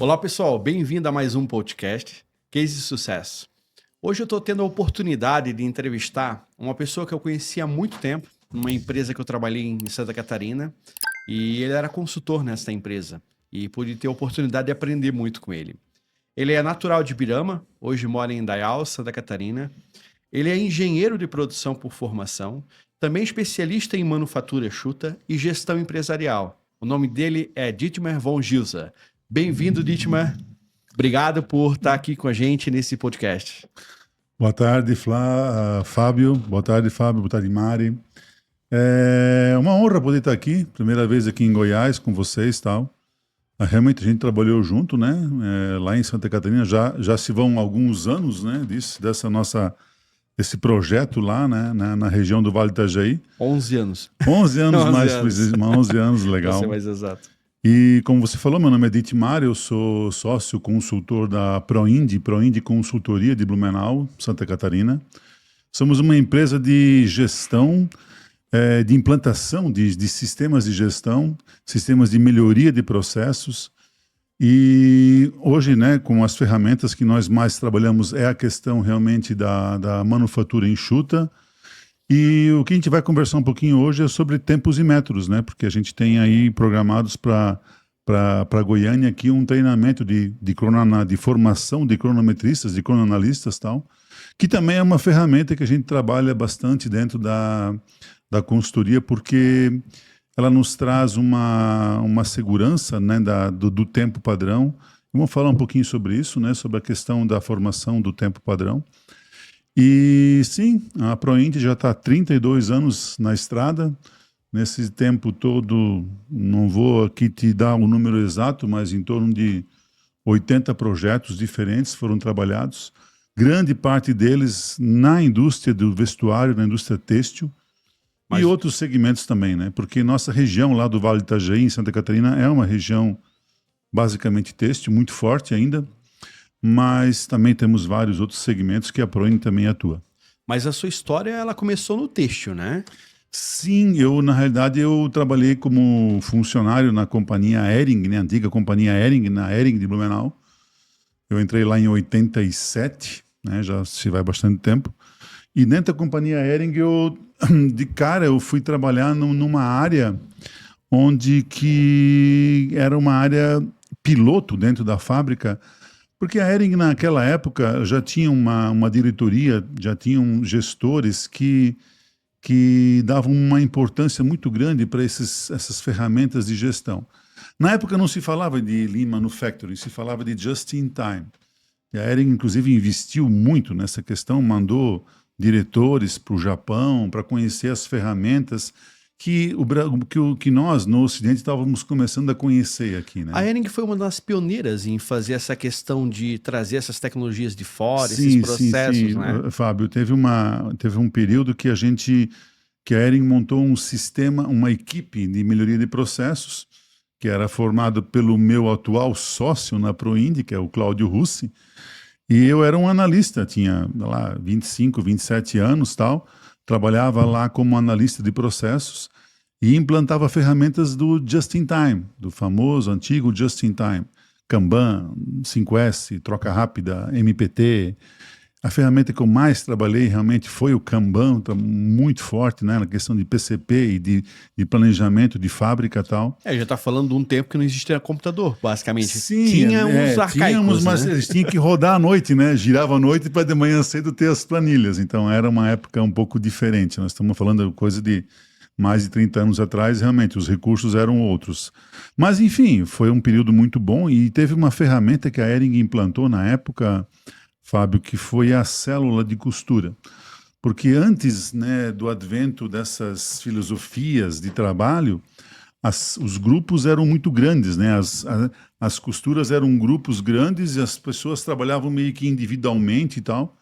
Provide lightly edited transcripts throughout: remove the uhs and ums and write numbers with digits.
Olá pessoal, bem-vindo a mais um podcast, Case de Sucesso. Hoje eu estou tendo a oportunidade de entrevistar uma pessoa que eu conheci há muito tempo, numa empresa que eu trabalhei em Santa Catarina, e ele era consultor nessa empresa, e pude ter a oportunidade de aprender muito com ele. Ele é natural de Birama, hoje mora em Indaial, Santa Catarina. Ele é engenheiro de produção por formação, também especialista em manufatura enxuta e gestão empresarial. O nome dele é Dietmar von Gilsa. Bem-vindo, Dietmar. Obrigado por estar aqui com a gente nesse podcast. Boa tarde, Fábio. Boa tarde, Fábio. Boa tarde, Mari. É uma honra poder estar aqui, primeira vez aqui em Goiás com vocês e tal. Realmente a gente trabalhou junto, né? Lá em Santa Catarina já se vão alguns anos, né? Desse projeto lá, né? Na região do Vale do Itajaí. 11 anos. 11 anos mais, 11 anos, legal. Pra ser mais exato. E como você falou, meu nome é Dietmar, eu sou sócio consultor da Proindi Consultoria de Blumenau, Santa Catarina. Somos uma empresa de gestão, de implantação de sistemas de gestão, sistemas de melhoria de processos. E hoje, né, com as ferramentas que nós mais trabalhamos é a questão realmente da manufatura enxuta. E o que a gente vai conversar um pouquinho hoje é sobre tempos e métodos, né? Porque a gente tem aí programados para Goiânia aqui um treinamento de formação de cronometristas, de cronoanalistas e tal, que também é uma ferramenta que a gente trabalha bastante dentro da consultoria, porque ela nos traz uma segurança, né, do tempo padrão. Vamos falar um pouquinho sobre isso, né? Sobre a questão da formação do tempo padrão. E sim, a Proindi já está há 32 anos na estrada. Nesse tempo todo, não vou aqui te dar o número exato, mas em torno de 80 projetos diferentes foram trabalhados. Grande parte deles na indústria do vestuário, na indústria têxtil e outros segmentos também, né? Porque nossa região lá do Vale do Itajaí, em Santa Catarina, é uma região basicamente têxtil, muito forte ainda. Mas também temos vários outros segmentos que a Proindi também atua. Mas a sua história, ela começou no têxtil, né? Sim, na realidade, eu trabalhei como funcionário na companhia Hering, né, antiga companhia Hering, na Hering de Blumenau. Eu entrei lá em 87, né, já se vai bastante tempo. E dentro da companhia Hering, eu fui trabalhar numa área onde que era uma área piloto dentro da fábrica. Porque a Hering, naquela época, já tinha uma diretoria, já tinham gestores que davam uma importância muito grande para essas ferramentas de gestão. Na época não se falava de Lean Manufacturing, se falava de Just in Time. E a Hering, inclusive, investiu muito nessa questão, mandou diretores para o Japão para conhecer as ferramentas que nós, no Ocidente, estávamos começando a conhecer aqui, né? A Hering foi uma das pioneiras em fazer essa questão de trazer essas tecnologias de fora, esses processos, sim. né? Fábio, teve um período que a Hering montou um sistema, uma equipe de melhoria de processos, que era formado pelo meu atual sócio na Proindi, que é o Cláudio Russi, e eu era um analista, tinha lá 25, 27 anos, tal, trabalhava lá como analista de processos e implantava ferramentas do Just in Time, do famoso, antigo Just in Time. Kanban, 5S, troca rápida, MPT. A ferramenta que eu mais trabalhei realmente foi o Kanban, tá muito forte, né, na questão de PCP e de planejamento de fábrica e tal. Já está falando de um tempo que não existia computador, basicamente. Sim, tinha uns arcaicos, tínhamos, mas né? eles tinham que rodar à noite, né? Girava à noite para de manhã cedo ter as planilhas. Então era uma época um pouco diferente. Nós estamos falando de coisa de mais de 30 anos atrás, realmente os recursos eram outros. Mas enfim, foi um período muito bom e teve uma ferramenta que a Hering implantou na época, Fábio, que foi a célula de costura. Porque antes, né, do advento dessas filosofias de trabalho, os grupos eram muito grandes, né? As costuras eram grupos grandes e as pessoas trabalhavam meio que individualmente e tal.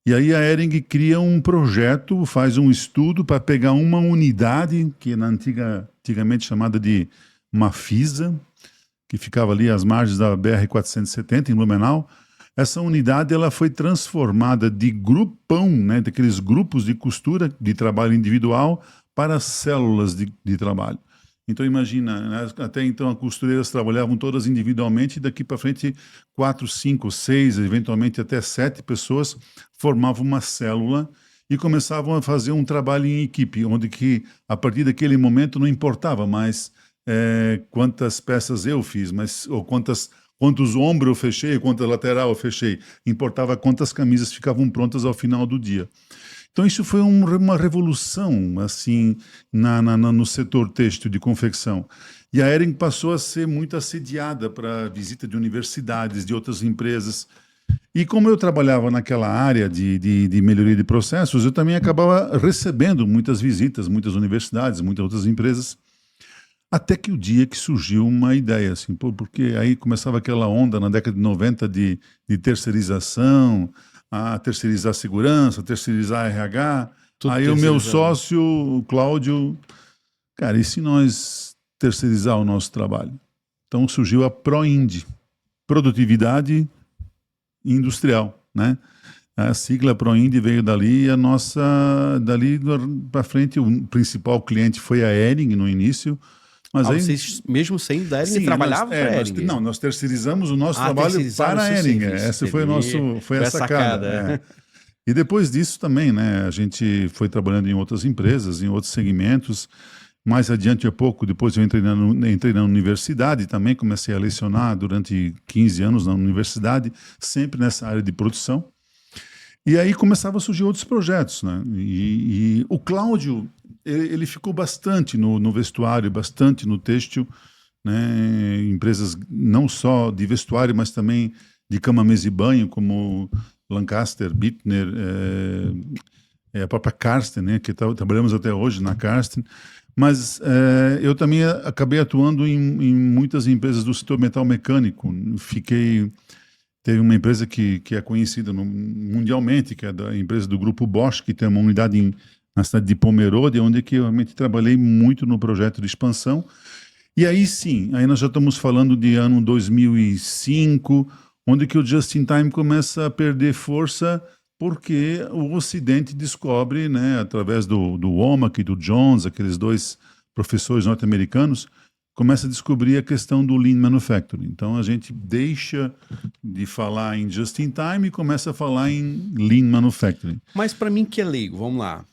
E aí a Hering cria um projeto, faz um estudo para pegar uma unidade, que antigamente chamada de Mafisa, que ficava ali às margens da BR-470, em Blumenau. Essa unidade ela foi transformada de grupão, né, daqueles grupos de costura, de trabalho individual, para células de trabalho. Então imagina, né? Até então as costureiras trabalhavam todas individualmente e daqui para frente 4, 5, 6, eventualmente até 7 pessoas formavam uma célula e começavam a fazer um trabalho em equipe, onde que a partir daquele momento não importava mais quantas peças eu fiz, mas ou quantos ombros eu fechei, quantas lateral eu fechei, importava quantas camisas ficavam prontas ao final do dia. Então isso foi uma revolução assim no setor têxtil de confecção. E a Hering passou a ser muito assediada para visita de universidades, de outras empresas. E como eu trabalhava naquela área de melhoria de processos, eu também acabava recebendo muitas visitas, muitas universidades, muitas outras empresas, até que o dia que surgiu uma ideia, assim, porque aí começava aquela onda na década de 90 de terceirização, a terceirizar segurança, terceirizar RH. Tudo aí o meu sócio, o Cláudio, cara, e se nós terceirizar o nosso trabalho? Então surgiu a ProInd, Produtividade Industrial, né? A sigla ProInd veio dali, dali para frente, o principal cliente foi a Hering no início. Mas aí, vocês, mesmo sem da Hering, trabalhavam para a Hering? Não, nós terceirizamos o nosso trabalho para a Hering. Essa foi a sacada. E depois disso também, né, a gente foi trabalhando em outras empresas, em outros segmentos. Mais adiante, depois eu entrei na universidade também, comecei a lecionar durante 15 anos na universidade, sempre nessa área de produção. E aí começavam a surgir outros projetos, né? E o Cláudio, ele ficou bastante no vestuário, bastante no têxtil, né? Empresas não só de vestuário, mas também de cama, mesa e banho, como Lancaster, Bittner, a própria Karsten, né? Que trabalhamos até hoje na Karsten. Mas eu também acabei atuando em muitas empresas do setor metal mecânico. Teve uma empresa que é conhecida mundialmente, que é a empresa do Grupo Bosch, que tem uma unidade na cidade de Pomerode, onde que eu realmente trabalhei muito no projeto de expansão. E aí sim, aí nós já estamos falando de ano 2005, onde que o Just-in-Time começa a perder força, porque o Ocidente descobre, né, através do Womack e do Jones, aqueles dois professores norte-americanos, começa a descobrir a questão do Lean Manufacturing. Então a gente deixa de falar em Just-in-Time e começa a falar em Lean Manufacturing. Mas para mim que é leigo, vamos lá.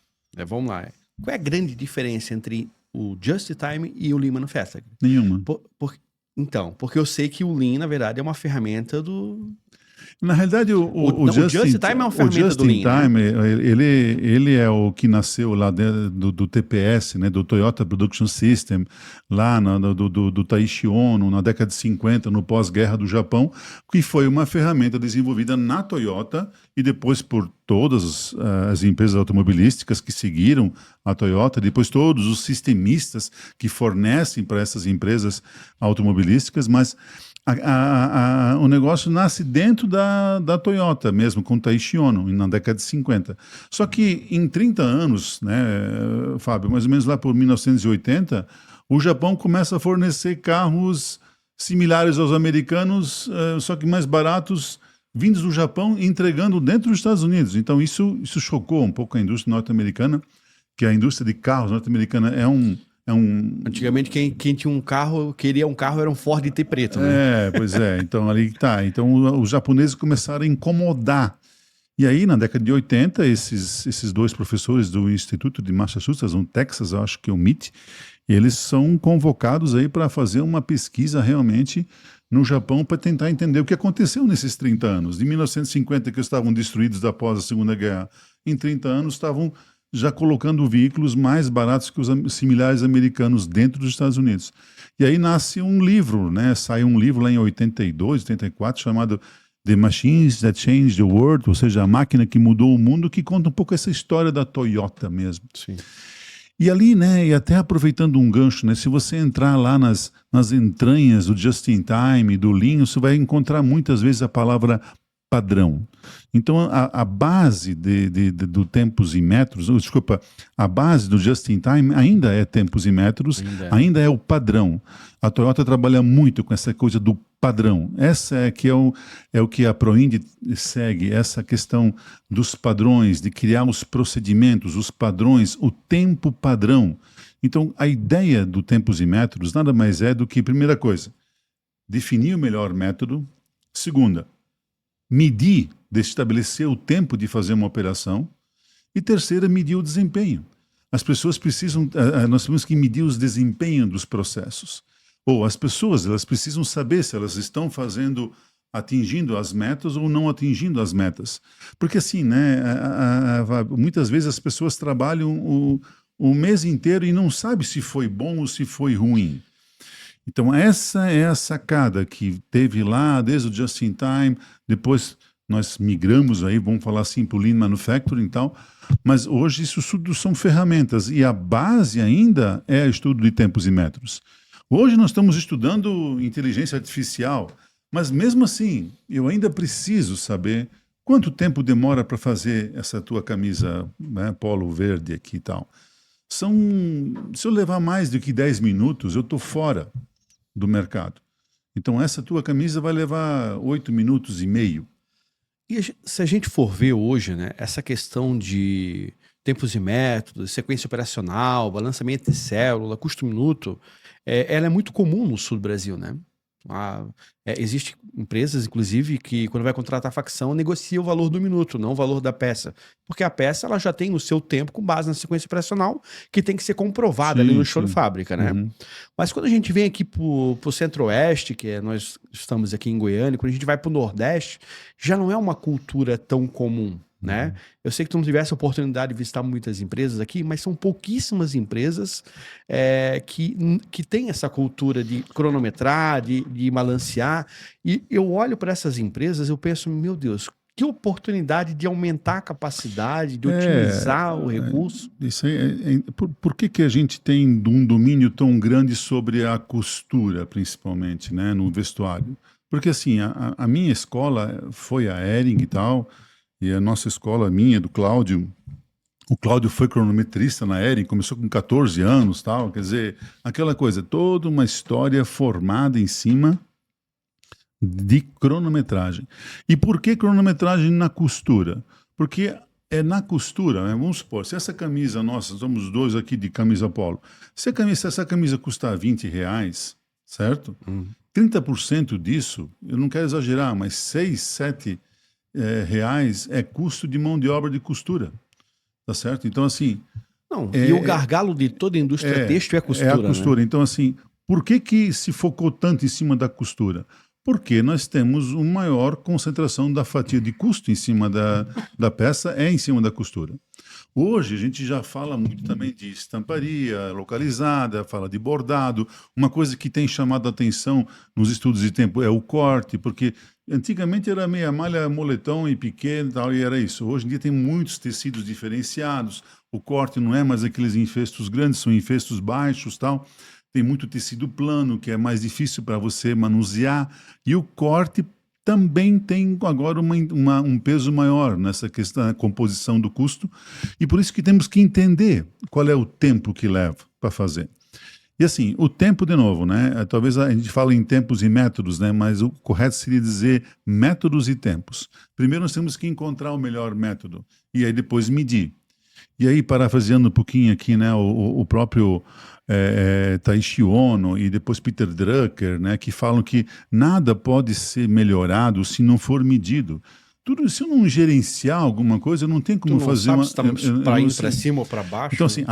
Qual é a grande diferença entre o Just-in-Time e o Lean Manufacturing? Nenhuma. Porque eu sei que o Lean, na verdade, é uma ferramenta do... Na realidade, o Just-in-Time é uma ferramenta do Lean, ele é o que nasceu lá do TPS, né, do Toyota Production System, lá do Taiichi Ohno, na década de 50, no pós-guerra do Japão, que foi uma ferramenta desenvolvida na Toyota e depois por todas as empresas automobilísticas que seguiram a Toyota, depois todos os sistemistas que fornecem para essas empresas automobilísticas, mas o negócio nasce dentro da Toyota mesmo, com o Taiichi Ohno, na década de 50. Só que em 30 anos, né, Fábio, mais ou menos lá por 1980, o Japão começa a fornecer carros similares aos americanos, só que mais baratos, vindos do Japão e entregando dentro dos Estados Unidos. Então isso chocou um pouco a indústria norte-americana, que a indústria de carros norte-americana é um... Antigamente, quem tinha um carro, queria um carro, era um Ford T preto, né? Pois é. Então, ali tá. Então, os japoneses começaram a incomodar. E aí, na década de 80, esses dois professores do Instituto de Massachusetts, no Texas, eu acho que é o MIT, eles são convocados aí para fazer uma pesquisa realmente no Japão para tentar entender o que aconteceu nesses 30 anos. De 1950, que estavam destruídos após a Segunda Guerra, em 30 anos estavam já colocando veículos mais baratos que os similares americanos dentro dos Estados Unidos. E aí nasce um livro, né? Sai um livro lá em 82, 84, chamado The Machines That Changed the World, ou seja, a máquina que mudou o mundo, que conta um pouco essa história da Toyota mesmo. Sim. E ali, né, e até aproveitando um gancho, né, se você entrar lá nas entranhas do Just-in-Time, do Lean, você vai encontrar muitas vezes a palavra padrão. Então, a base do tempos e metros, a base do just-in-time ainda é tempos e metros, ainda é o padrão. A Toyota trabalha muito com essa coisa do padrão. Essa é o que a ProIndy segue, essa questão dos padrões, de criar os procedimentos, os padrões, o tempo padrão. Então, a ideia do tempos e metros nada mais é do que, primeira coisa, definir o melhor método. Segunda, medir, estabelecer o tempo de fazer uma operação. E terceira, medir o desempenho. As pessoas nós temos que medir os desempenhos dos processos. Ou as pessoas, elas precisam saber se elas estão atingindo as metas ou não atingindo as metas. Porque assim, né, muitas vezes as pessoas trabalham o mês inteiro e não sabem se foi bom ou se foi ruim. Então essa é a sacada que teve lá desde o Just in Time, depois nós migramos aí, vamos falar assim, para o Lean Manufacturing e tal, mas hoje isso tudo são ferramentas e a base ainda é o estudo de tempos e metros. Hoje nós estamos estudando inteligência artificial, mas mesmo assim eu ainda preciso saber quanto tempo demora para fazer essa tua camisa, né, polo verde aqui e tal. Se eu levar mais do que 10 minutos, eu estou fora do mercado. Então essa tua camisa vai levar 8 minutos e meio. E se a gente for ver hoje, né, essa questão de tempos e métodos, sequência operacional, balanceamento de célula, custo-minuto, ela é muito comum no sul do Brasil, né? Existem empresas, inclusive, que quando vai contratar facção, negocia o valor do minuto, não o valor da peça. Porque a peça ela já tem o seu tempo com base na sequência operacional, que tem que ser comprovada ali no chão de fábrica, né? Uhum. Mas quando a gente vem aqui pro Centro-Oeste, nós estamos aqui em Goiânia, quando a gente vai pro Nordeste, já não é uma cultura tão comum, né? Eu sei que tu não tivesse a oportunidade de visitar muitas empresas aqui, mas são pouquíssimas empresas que têm essa cultura de cronometrar, de balancear. E eu olho para essas empresas, eu penso, meu Deus, que oportunidade de aumentar a capacidade, de otimizar o recurso. Isso aí, por que a gente tem um domínio tão grande sobre a costura, principalmente, né, no vestuário? Porque assim, a minha escola foi a Hering e tal. E a nossa escola, minha, do Cláudio, o Cláudio foi cronometrista na Hering, começou com 14 anos, tal, quer dizer, aquela coisa, toda uma história formada em cima de cronometragem. E por que cronometragem na costura? Porque é na costura, né? Vamos supor, se essa camisa nossa, somos dois aqui de camisa polo, se essa camisa custar R$20, certo? 30% disso, eu não quero exagerar, mas 6, 7 reais é custo de mão de obra de costura, tá certo? Então assim... e o gargalo de toda a indústria têxtil é a costura. É a costura, né? Então assim, por que se focou tanto em cima da costura? Porque nós temos uma maior concentração da fatia de custo em cima da peça, em cima da costura. Hoje a gente já fala muito também de estamparia localizada, fala de bordado. Uma coisa que tem chamado a atenção nos estudos de tempo é o corte, porque antigamente era meia malha, moletom e piquê e tal, e era isso. Hoje em dia tem muitos tecidos diferenciados, o corte não é mais aqueles infestos grandes, são infestos baixos tal. Tem muito tecido plano, que é mais difícil para você manusear, e o corte também tem agora um peso maior nessa questão da composição do custo, e por isso que temos que entender qual é o tempo que leva para fazer. E assim, o tempo, de novo, né? Talvez a gente fale em tempos e métodos, né? Mas o correto seria dizer métodos e tempos. Primeiro nós temos que encontrar o melhor método, e aí depois medir. E aí, parafraseando um pouquinho aqui, né, o próprio Taishi Ono e depois Peter Drucker, né, que falam que nada pode ser melhorado se não for medido. Tudo, se eu não gerenciar alguma coisa, não tem como fazer uma... para ir para cima ou para baixo. Então, assim,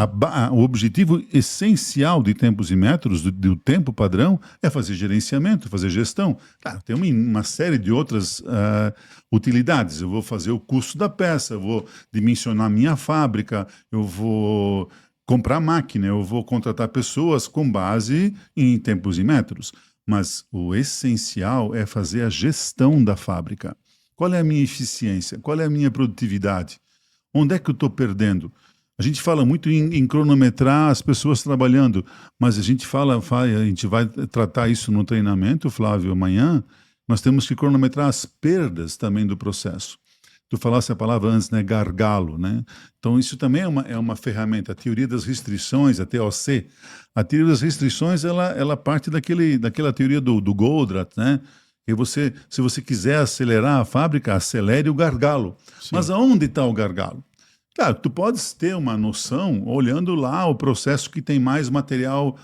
o objetivo essencial de tempos e métodos, do tempo padrão, é fazer gerenciamento, fazer gestão. Claro, tem uma série de outras utilidades. Eu vou fazer o custo da peça, eu vou dimensionar minha fábrica, eu vou comprar máquina, eu vou contratar pessoas com base em tempos e metros. Mas o essencial é fazer a gestão da fábrica. Qual é a minha eficiência? Qual é a minha produtividade? Onde é que eu estou perdendo? A gente fala muito em cronometrar as pessoas trabalhando, mas a gente vai tratar isso no treinamento, Flávio, amanhã, nós temos que cronometrar as perdas também do processo. Tu falasse a palavra antes, né, gargalo, né? Então isso também é uma ferramenta. A teoria das restrições, a TOC, a teoria das restrições, ela parte daquela teoria do Goldratt, né? E você, se você quiser acelerar a fábrica, acelere o gargalo. Sim. Mas aonde está o gargalo? Claro, tu podes ter uma noção olhando lá o processo que tem mais material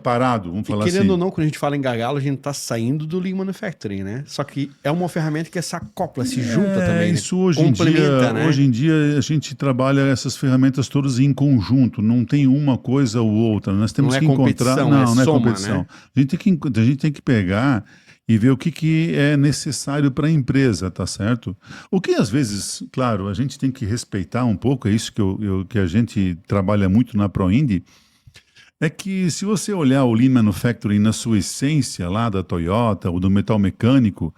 parado, vamos falar assim. Querendo ou não, quando a gente fala em gargalo, a gente está saindo do Lean Manufacturing, né? Só que é uma ferramenta que se acopla, se junta também, isso né? hoje Complementa, em dia, né? Hoje em dia a gente trabalha essas ferramentas todas em conjunto, não tem uma coisa ou outra. Nós temos que encontrar... Não é soma, competição. Né? A gente tem que pegar e ver o que é necessário para a empresa, tá certo? O que às vezes, claro, a gente tem que respeitar um pouco, é isso que a gente trabalha muito na ProIndy, é que se você olhar o Lean Manufacturing na sua essência lá da Toyota ou do metal mecânico,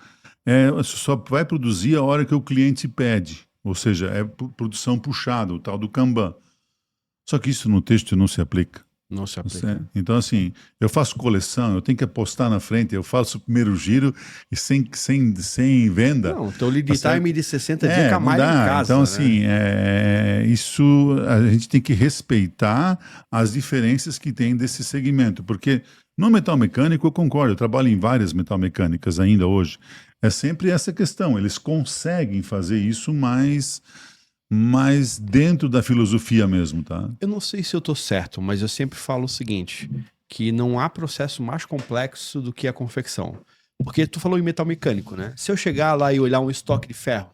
só vai produzir a hora que o cliente pede, ou seja, é produção puxada, o tal do Kanban. Só que isso no texto não se aplica. Não se aplica. Então, assim, eu faço coleção, eu tenho que apostar na frente, eu faço o primeiro giro e sem venda. Não, então o lead time de 60 dias com a malha em casa. Então, assim, isso a gente tem que respeitar as diferenças que tem desse segmento, porque no metal mecânico eu concordo, eu trabalho em várias metal mecânicas ainda hoje. É sempre essa questão, eles conseguem fazer isso mas dentro da filosofia mesmo, tá? Eu não sei se eu tô certo, mas eu sempre falo o seguinte, que não há processo mais complexo do que a confecção. Porque tu falou em metal mecânico, né? Se eu chegar lá e olhar um estoque de ferro,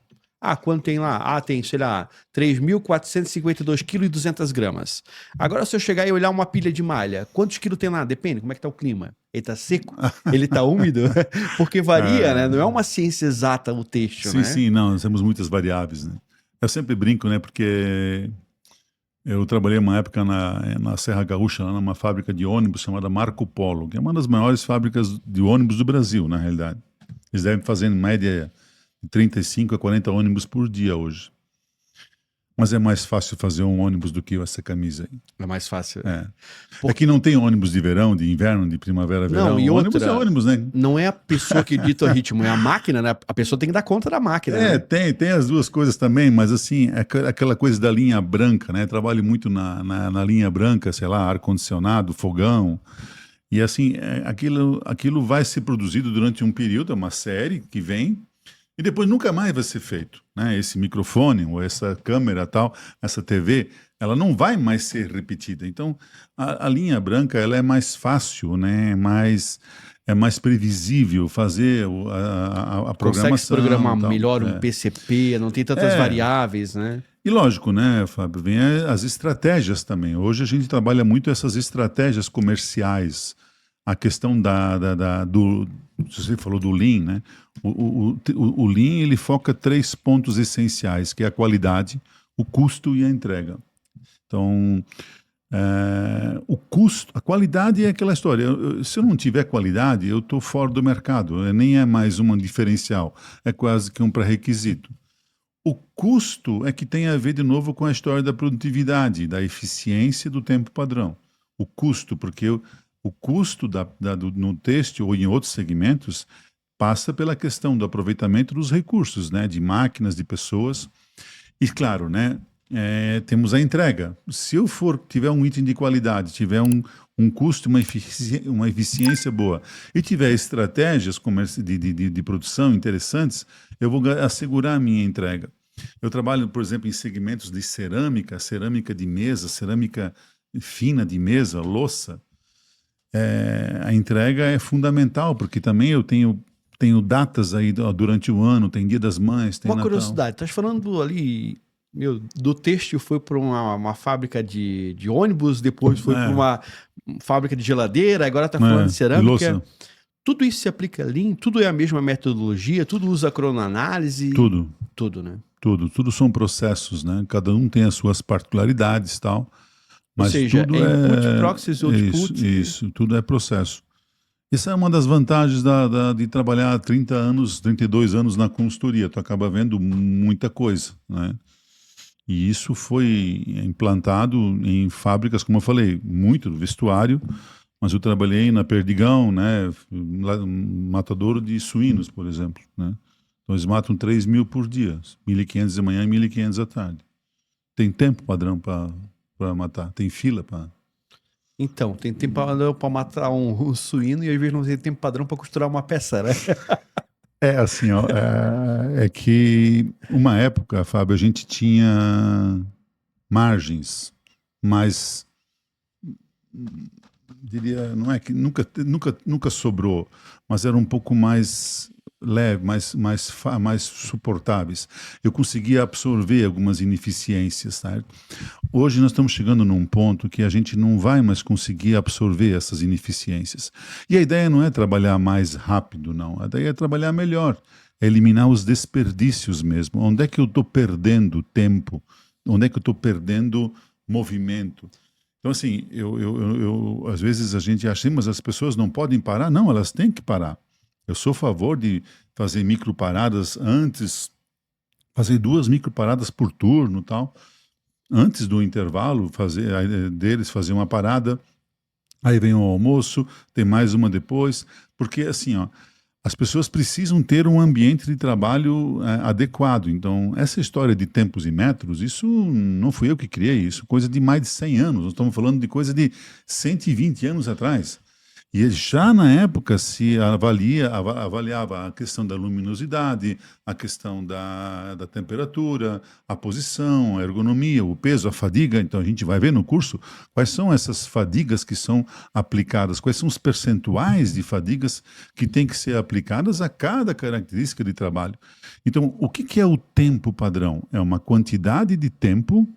quanto tem lá? Tem, sei lá, 3.452 kg e 200 gramas. Agora, se eu chegar e olhar uma pilha de malha, quantos quilos tem lá? Depende, como é que tá o clima? Ele tá seco? Ele tá úmido? Porque varia, né? Não é uma ciência exata o texto, né? Sim, não, nós temos muitas variáveis, né? Eu sempre brinco, né? Porque eu trabalhei uma época na Serra Gaúcha, lá numa fábrica de ônibus chamada Marco Polo, que é uma das maiores fábricas de ônibus do Brasil, na realidade. Eles devem fazer, em média, 35 a 40 ônibus por dia hoje. Mas é mais fácil fazer um ônibus do que essa camisa aí. É mais fácil. Aqui não tem ônibus de verão, de inverno, de primavera, verão. Não, e ônibus outra, é ônibus, né? Não é a pessoa que dita o ritmo, é a máquina, né? A pessoa tem que dar conta da máquina. Né? Tem as duas coisas também, mas assim, aquela coisa da linha branca, né? Trabalho muito na linha branca, sei lá, ar-condicionado, fogão. E assim, aquilo vai ser produzido durante um período, é uma série que vem, e depois nunca mais vai ser feito, né? Esse microfone, ou essa câmera tal, essa TV, ela não vai mais ser repetida. Então, a linha branca, ela é mais fácil, né? É mais previsível fazer a programação. Consegue programar melhor um PCP, não tem tantas variáveis, né? E lógico, né, Fábio, vem as estratégias também. Hoje a gente trabalha muito essas estratégias comerciais. A questão você falou do Lean, né? O Lean, ele foca 3 pontos essenciais, que é a qualidade, o custo e a entrega. Então, o custo, a qualidade é aquela história. Se eu não tiver qualidade, eu estou fora do mercado. Nem é mais um diferencial, é quase que um pré-requisito. O custo é que tem a ver de novo com a história da produtividade, da eficiência e do tempo padrão. O custo, porque o custo no têxtil ou em outros segmentos passa pela questão do aproveitamento dos recursos, né, de máquinas, de pessoas. E claro, né, temos a entrega. Se eu tiver um item de qualidade, tiver um custo, uma eficiência boa e tiver estratégias de produção interessantes, eu vou assegurar a minha entrega. Eu trabalho, por exemplo, em segmentos de cerâmica de mesa, cerâmica fina de mesa, louça. A entrega é fundamental, porque também eu tenho datas aí durante o ano, tem Dia das Mães, tem Natal. Uma curiosidade, estás falando ali... do têxtil foi para uma fábrica de ônibus, depois foi para uma fábrica de geladeira, agora está falando de cerâmica. Tudo isso se aplica Lean? Tudo é a mesma metodologia? Tudo usa cronoanálise? Tudo, né? Tudo são processos, né? Cada um tem as suas particularidades e tal. Mas ou seja, tudo input, proxies, output. Isso, tudo é processo. Isso é uma das vantagens de trabalhar 30 anos, 32 anos na consultoria. Tu acaba vendo muita coisa, né? E isso foi implantado em fábricas, como eu falei, muito do vestuário, mas eu trabalhei na Perdigão, né, matadouro de suínos, por exemplo, né? Então eles matam 3.000 por dia, 1.500 de manhã e 1.500 à tarde. Tem tempo padrão para matar, tem fila para... Então, tem tempo padrão para matar um suíno e às vezes não tem tempo padrão para costurar uma peça, né? É assim, ó, é que uma época, Fábio, a gente tinha margens, mas diria, não é que nunca sobrou, mas era um pouco mais leve, mais suportáveis. Eu conseguia absorver algumas ineficiências, certo? Hoje nós estamos chegando num ponto que a gente não vai mais conseguir absorver essas ineficiências. E a ideia não é trabalhar mais rápido, não. A ideia é trabalhar melhor, é eliminar os desperdícios mesmo. Onde é que eu estou perdendo tempo? Onde é que eu estou perdendo movimento? Então, assim, às vezes a gente acha, mas as pessoas não podem parar. Não, elas têm que parar. Eu sou a favor de fazer microparadas antes, fazer 2 microparadas por turno, tal. Antes do intervalo, fazer uma parada, aí vem o almoço, tem mais uma depois, porque assim, ó, as pessoas precisam ter um ambiente de trabalho adequado. Então, essa história de tempos e metros, isso não fui eu que criei, isso coisa de mais de 100 anos, nós estamos falando de coisa de 120 anos atrás. E já na época se avaliava a questão da luminosidade, a questão da temperatura, a posição, a ergonomia, o peso, a fadiga. Então a gente vai ver no curso quais são essas fadigas que são aplicadas, quais são os percentuais de fadigas que têm que ser aplicadas a cada característica de trabalho. Então, o que é o tempo padrão? É uma quantidade de tempo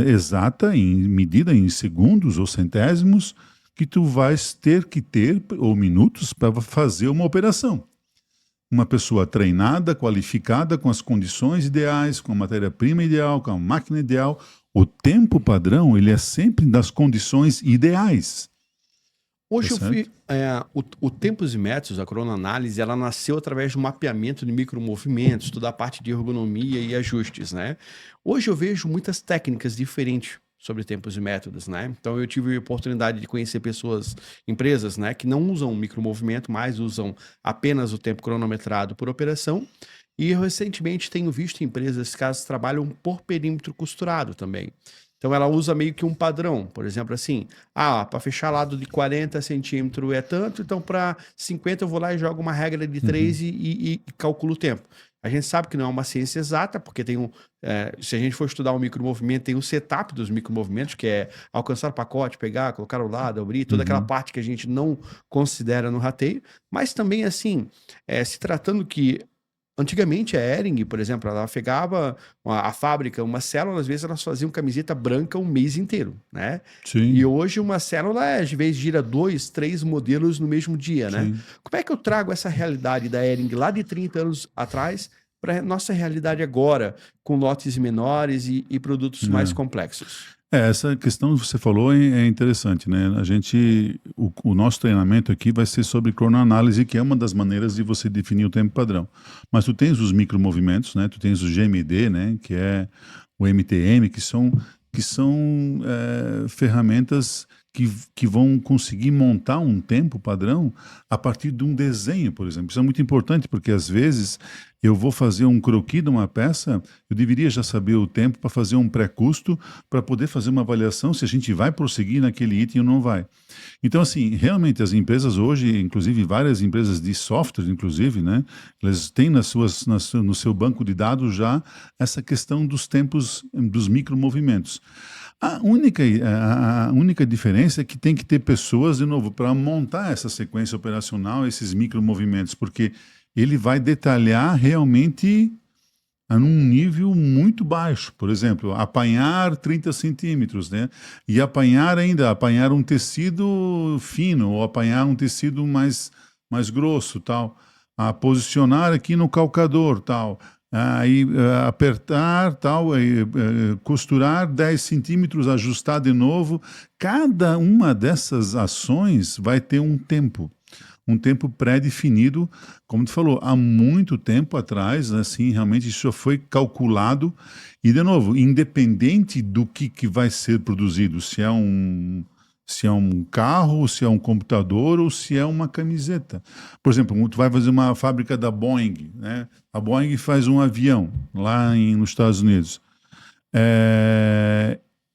exata, medida em segundos ou centésimos, que tu vais ter que ter, ou minutos, para fazer uma operação. Uma pessoa treinada, qualificada, com as condições ideais, com a matéria-prima ideal, com a máquina ideal. O tempo padrão, ele é sempre das condições ideais. Hoje Tá eu fui. O Tempos e Métodos, a cronoanálise, ela nasceu através do mapeamento de micromovimentos, toda a parte de ergonomia e ajustes, né? Hoje eu vejo muitas técnicas diferentes sobre tempos e métodos, né? Então eu tive a oportunidade de conhecer pessoas, empresas, né, que não usam micromovimento, mas usam apenas o tempo cronometrado por operação. E eu recentemente tenho visto empresas que elas trabalham por perímetro costurado também. Então ela usa meio que um padrão, por exemplo, assim, para fechar lado de 40 centímetros é tanto, então para 50 eu vou lá e jogo uma regra de 3 e calculo o tempo. A gente sabe que não é uma ciência exata, porque se a gente for estudar um micromovimento, tem o setup dos micromovimentos, que é alcançar o pacote, pegar, colocar ao lado, abrir, toda aquela parte que a gente não considera no rateio, mas também, assim, se tratando que antigamente a Hering, por exemplo, ela pegava a fábrica, uma célula, às vezes elas faziam camiseta branca um mês inteiro, né? Sim. E hoje uma célula, às vezes, gira 2, 3 modelos no mesmo dia, né? Sim. Como é que eu trago essa realidade da Hering lá de 30 anos atrás para nossa realidade agora, com lotes menores e produtos mais complexos? Essa questão que você falou é interessante, né? O nosso treinamento aqui vai ser sobre cronoanálise, que é uma das maneiras de você definir o tempo padrão. Mas tu tens os micromovimentos, né? Tu tens o GMD, né? Que é o MTM, que são ferramentas que vão conseguir montar um tempo padrão a partir de um desenho, por exemplo. Isso é muito importante, porque às vezes eu vou fazer um croquis de uma peça, eu deveria já saber o tempo para fazer um pré-custo, para poder fazer uma avaliação se a gente vai prosseguir naquele item ou não vai. Então, assim, realmente as empresas hoje, inclusive várias empresas de software, inclusive, né, elas têm no seu banco de dados já essa questão dos tempos, dos micromovimentos. A única diferença é que tem que ter pessoas, de novo, para montar essa sequência operacional, esses micromovimentos, porque ele vai detalhar realmente num nível muito baixo. Por exemplo, apanhar 30 centímetros, né? E apanhar um tecido fino, ou apanhar um tecido mais grosso, tal. Posicionar aqui no calcador, tal. Aí apertar, tal, costurar 10 centímetros, ajustar de novo. Cada uma dessas ações vai ter um tempo pré-definido, como tu falou, há muito tempo atrás, assim, realmente isso já foi calculado. E, de novo, independente do que vai ser produzido, se Se é um carro, se é um computador ou se é uma camiseta. Por exemplo, tu vai fazer uma fábrica da Boeing, né? A Boeing faz um avião lá nos Estados Unidos.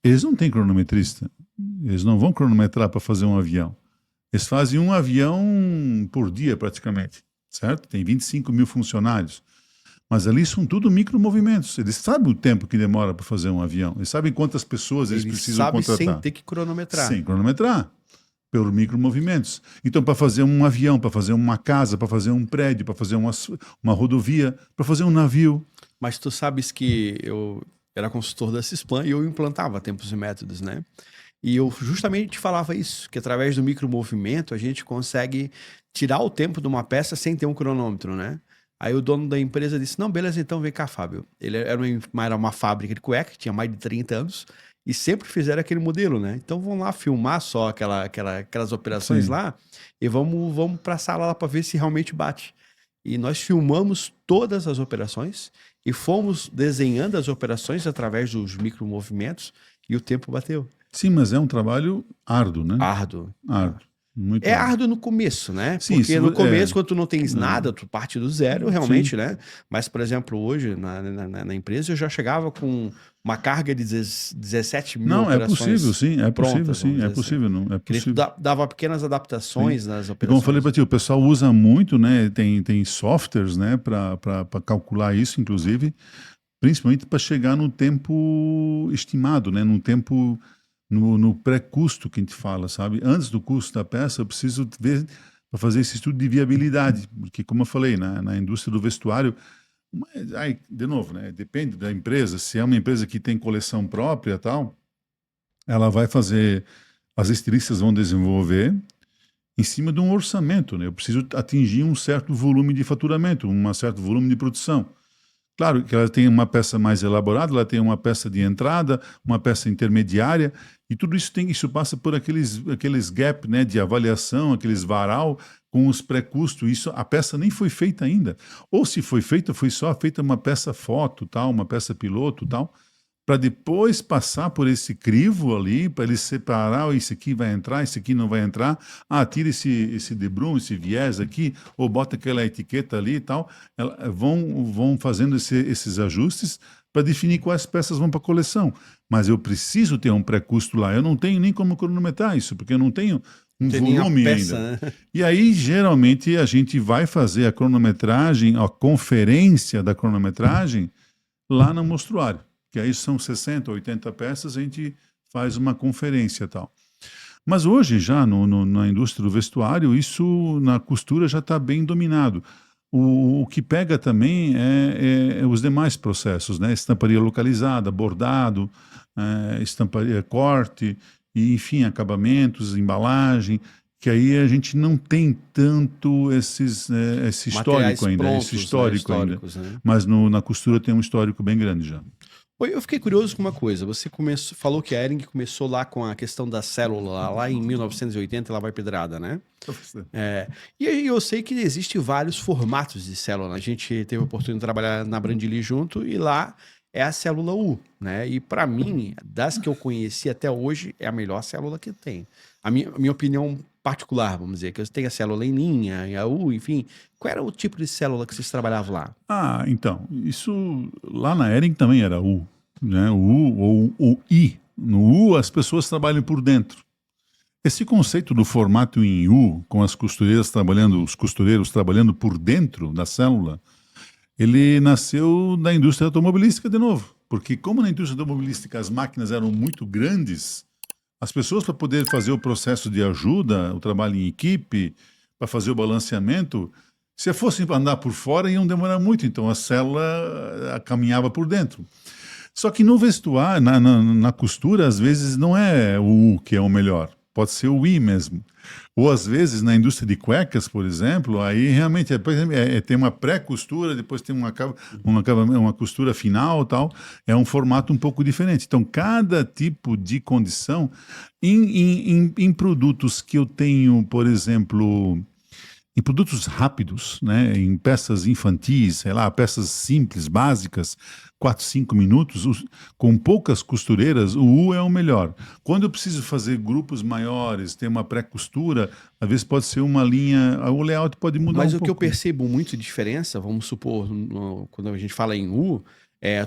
Eles não têm cronometrista. Eles não vão cronometrar para fazer um avião. Eles fazem um avião por dia, praticamente, certo? Tem 25 mil funcionários. Mas ali são tudo micromovimentos. Eles sabem o tempo que demora para fazer um avião. Eles sabem quantas pessoas eles precisam contratar. Sem ter que cronometrar. Sem cronometrar, pelos micromovimentos. Então, para fazer um avião, para fazer uma casa, para fazer um prédio, para fazer uma rodovia, para fazer um navio. Mas tu sabes que eu era consultor da Cisplan e eu implantava tempos e métodos, né? E eu justamente falava isso, que através do micromovimento a gente consegue tirar o tempo de uma peça sem ter um cronômetro, né? Aí o dono da empresa disse, não, beleza, então vem cá, Fábio. Ele era uma fábrica de cueca, tinha mais de 30 anos, e sempre fizeram aquele modelo, né? Então vamos lá filmar só aquelas operações Sim. lá e vamos para a sala lá para ver se realmente bate. E nós filmamos todas as operações e fomos desenhando as operações através dos micromovimentos e o tempo bateu. Sim, mas é um trabalho árduo, né? Árduo. Árduo. Muito É árduo. árduo no começo, né? Sim, Porque no começo, é. quando tu não tens nada, tu parte do zero, realmente, né? Mas, por exemplo, hoje, na empresa, eu já chegava com uma carga de 17 mil Não, é operações possível, sim. É possível, prontas, sim. vamos É dizer possível, assim. não é Que ele possível. dava pequenas adaptações nas E como eu operações. falei para ti, o pessoal usa muito, né? Tem softwares, né? Para calcular isso, inclusive, principalmente para chegar no tempo estimado, né? No tempo, no pré-custo que a gente fala, sabe? Antes do custo da peça, eu preciso ver para fazer esse estudo de viabilidade, porque como eu falei, na indústria do vestuário, aí, de novo, né? Depende da empresa. Se é uma empresa que tem coleção própria, tal, ela vai fazer, as estilistas vão desenvolver em cima de um orçamento, né? Eu preciso atingir um certo volume de faturamento, um certo volume de produção. Claro que ela tem uma peça mais elaborada, ela tem uma peça de entrada, uma peça intermediária, e tudo isso passa por aqueles gap, né, de avaliação, aqueles varal com os pré-custos. Isso, a peça nem foi feita ainda. Ou se foi feita, foi só feita uma peça foto, tal, uma peça piloto, tal, para depois passar por esse crivo ali, para ele separar, esse aqui vai entrar, esse aqui não vai entrar, tira esse debrum, esse viés aqui, ou bota aquela etiqueta ali e tal. Vão fazendo esses ajustes para definir quais peças vão para a coleção. Mas eu preciso ter um pré-custo lá, eu não tenho nem como cronometrar isso, porque eu não tenho um volume peça, ainda. né? E aí, geralmente, a gente vai fazer a cronometragem, a conferência da cronometragem, lá no mostruário. Que aí são 60, 80 peças, a gente faz uma conferência e tal. Mas hoje, já na indústria do vestuário, isso na costura já está bem dominado. O que pega também é os demais processos, né? Estamparia localizada, bordado, estamparia, corte, e, enfim, acabamentos, embalagem, que aí a gente não tem tanto esse histórico ainda, prontos, esse histórico ainda. né? Mas na costura tem um histórico bem grande já. Eu fiquei curioso com uma coisa. Você falou que a Hering começou lá com a questão da célula, lá em 1980, ela vai pedrada, né? E aí eu sei que existem vários formatos de célula. A gente teve a oportunidade de trabalhar na Brandili junto e lá é a célula U, né? E para mim, das que eu conheci até hoje, é a melhor célula que tem. A minha opinião particular, vamos dizer, que eu tenho a célula em linha, a U, enfim. Qual era o tipo de célula que vocês trabalhavam lá? Então, isso lá na Hering também era U, né? O U ou o I. No U as pessoas trabalham por dentro. Esse conceito do formato em U, com os costureiros trabalhando por dentro da célula, ele nasceu da indústria automobilística de novo. Porque como na indústria automobilística as máquinas eram muito grandes, as pessoas para poder fazer o processo de ajuda, o trabalho em equipe, para fazer o balanceamento, se fossem andar por fora iam demorar muito, então a célula caminhava por dentro. Só que no vestuário, na costura, às vezes não é o U que é o melhor, pode ser o I mesmo. Ou às vezes na indústria de cuecas, por exemplo, aí realmente tem uma pré-costura, depois tem uma costura final, tal. É um formato um pouco diferente. Então, cada tipo de condição em produtos que eu tenho, por exemplo, em produtos rápidos, né, em peças infantis, sei lá, peças simples, básicas, 4, 5 minutos, com poucas costureiras, o U é o melhor. Quando eu preciso fazer grupos maiores, ter uma pré-costura, às vezes pode ser uma linha, o layout pode mudar Mas um o que eu pouco. percebo muito de diferença, vamos supor, quando a gente fala em U,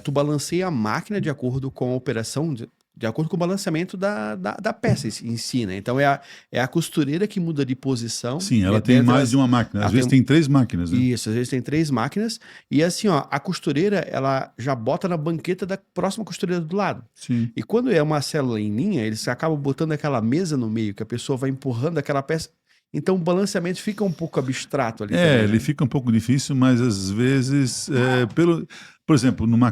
tu balanceia a máquina de acordo com a operação, de acordo com o balanceamento da peça em si, né? Então é a costureira que muda de posição. Sim, ela tem mais de uma máquina, às vezes tem 3 máquinas, né? Isso, às vezes tem 3 máquinas. E assim, ó, a costureira, ela já bota na banqueta da próxima costureira do lado. Sim. E quando é uma célula em linha, eles acabam botando aquela mesa no meio, que a pessoa vai empurrando aquela peça. Então o balanceamento fica um pouco abstrato ali também, Ele né? fica um pouco difícil, mas às vezes, por exemplo, numa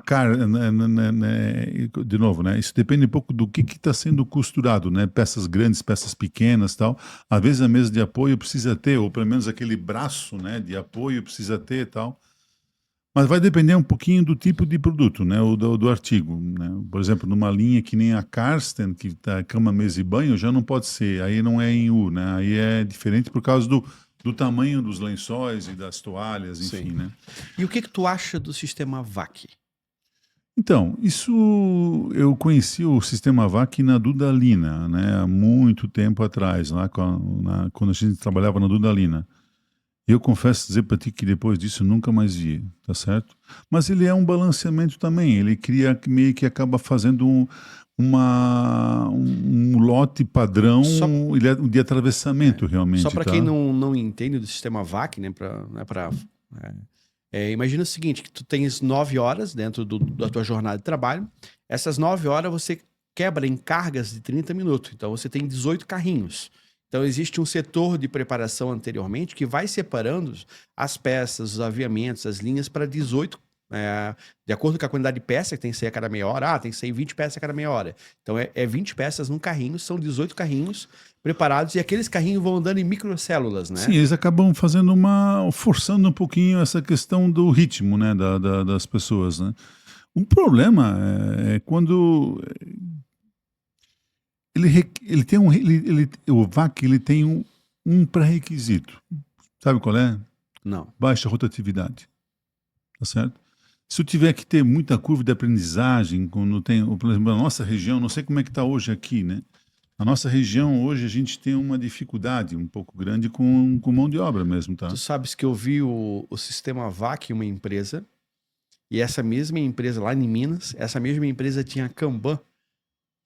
de novo, né? Isso depende um pouco do que está sendo costurado, né? Peças grandes, peças pequenas, tal. Às vezes a mesa de apoio precisa ter, ou pelo menos aquele braço, né? De apoio precisa ter, tal. Mas vai depender um pouquinho do tipo de produto, né? Ou do artigo, né? Por exemplo, numa linha que nem a Karsten, que tá cama, mesa e banho, já não pode ser. Aí não é em U, né? Aí é diferente por causa do tamanho dos lençóis e das toalhas, enfim, Sim. né? E o que tu acha do sistema VAC? Então, isso eu conheci o sistema VAC na Dudalina, né? Há muito tempo atrás, lá quando a gente trabalhava na Dudalina. Eu confesso dizer para ti que depois disso eu nunca mais vi, tá certo? Mas ele é um balanceamento também, ele cria meio que acaba fazendo um lote padrão Só, ele é de atravessamento só realmente, para quem tá? não entende do sistema VAC, né? Imagina o seguinte, que tu tens 9 horas dentro da tua jornada de trabalho. Essas 9 horas você quebra em cargas de 30 minutos. Então você tem 18 carrinhos. Então existe um setor de preparação anteriormente que vai separando as peças, os aviamentos, as linhas para 18, de acordo com a quantidade de peças que tem que sair a cada meia hora. Tem que sair 20 peças a cada meia hora. Então é 20 peças num carrinho, são 18 carrinhos preparados e aqueles carrinhos vão andando em microcélulas, né? Sim, eles acabam forçando um pouquinho essa questão do ritmo, né, das pessoas, né? Um problema é quando ele tem o VAC ele tem um pré-requisito. Sabe qual é? Não. Baixa rotatividade. Tá certo? Se eu tiver que ter muita curva de aprendizagem, quando tem, por exemplo, na nossa região, não sei como é que está hoje aqui, né? Na nossa região, hoje, a gente tem uma dificuldade um pouco grande com mão de obra mesmo, tá? Tu sabes que eu vi o sistema VAC em uma empresa, e essa mesma empresa lá em Minas, essa mesma empresa tinha Kanban.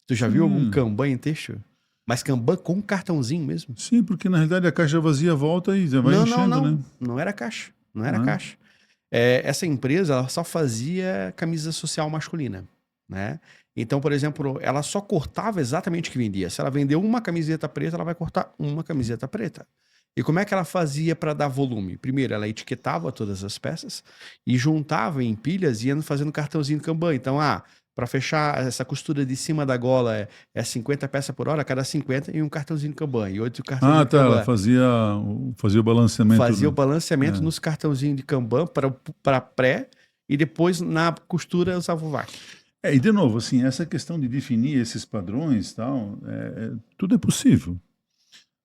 Tu já viu algum Kanban em texto? Mas Kanban com cartãozinho mesmo? Sim, porque na realidade a caixa vazia volta e já vai enchendo, né? Não era caixa. Não era caixa. Essa empresa ela só fazia camisa social masculina, né? Então, por exemplo, ela só cortava exatamente o que vendia. Se ela vendeu uma camiseta preta, ela vai cortar uma camiseta preta. E como é que ela fazia para dar volume? Primeiro, ela etiquetava todas as peças e juntava em pilhas e ia fazendo cartãozinho Kanban. Então, para fechar essa costura de cima da gola é 50 peças por hora, cada 50 e um cartãozinho Kanban. E outro cartãozinho Tá, ela Kanban. fazia o balanceamento. Fazia o balanceamento nos cartãozinhos de Kanban para pré e depois na costura usava o VAC. E de novo, assim, essa questão de definir esses padrões, tal, tudo é possível.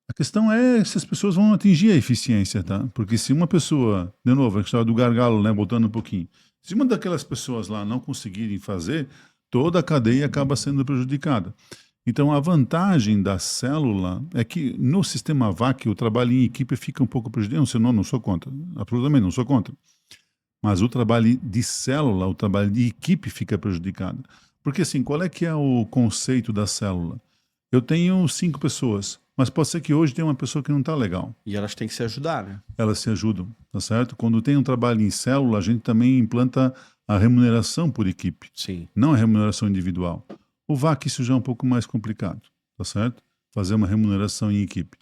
A questão é se as pessoas vão atingir a eficiência, tá? Porque se uma pessoa, de novo, a história do gargalo, né, voltando um pouquinho, se uma daquelas pessoas lá não conseguirem fazer, toda a cadeia acaba sendo prejudicada. Então, a vantagem da célula é que no sistema VAC o trabalho em equipe fica um pouco prejudicado. Não sou contra, absolutamente não sou contra. Mas o trabalho de célula, o trabalho de equipe fica prejudicado. Porque assim, qual é que é o conceito da célula? Eu tenho 5 pessoas, mas pode ser que hoje tenha uma pessoa que não está legal. E elas têm que se ajudar, né? Elas se ajudam, tá certo? Quando tem um trabalho em célula, a gente também implanta a remuneração por equipe. Sim. Não a remuneração individual. O VAC isso já é um pouco mais complicado, tá certo? Fazer uma remuneração em equipe.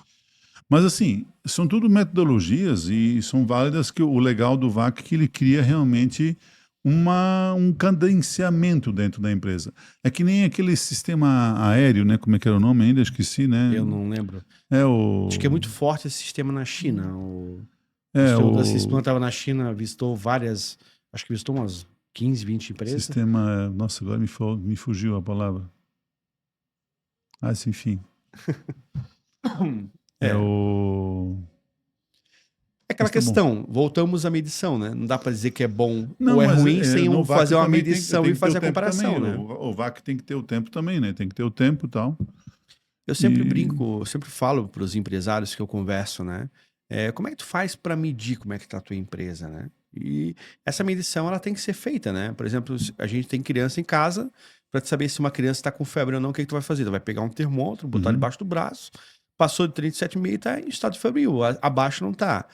Mas assim, são tudo metodologias e são válidas que o legal do VAC é que ele cria realmente um cadenciamento dentro da empresa. É que nem aquele sistema aéreo, né? Como é que era o nome ainda? Esqueci, né? Eu não lembro. Acho que é muito forte esse sistema na China. O sistema estava na China, visitou várias, acho que visitou umas 15, 20 empresas. Sistema, nossa, agora me fugiu a palavra. Enfim. Aquela Mas tá bom. questão, voltamos à medição, né? Não dá para dizer que é bom Não, ou é mas, ruim sem no VAC fazer uma também medição tem e que ter fazer o a tempo comparação, também. né? O VAC tem que ter o tempo também, né? Tem que ter o tempo e tal. Eu sempre E brinco, eu sempre falo para os empresários que eu converso, né? Como é que tu faz para medir como é que tá a tua empresa, né? E essa medição ela tem que ser feita, né? Por exemplo, a gente tem criança em casa, para saber se uma criança está com febre ou não, o que que tu vai fazer? Tu vai pegar um termômetro, botar Uhum. debaixo do braço, passou de 37,5 e está em estado febril, abaixo não está.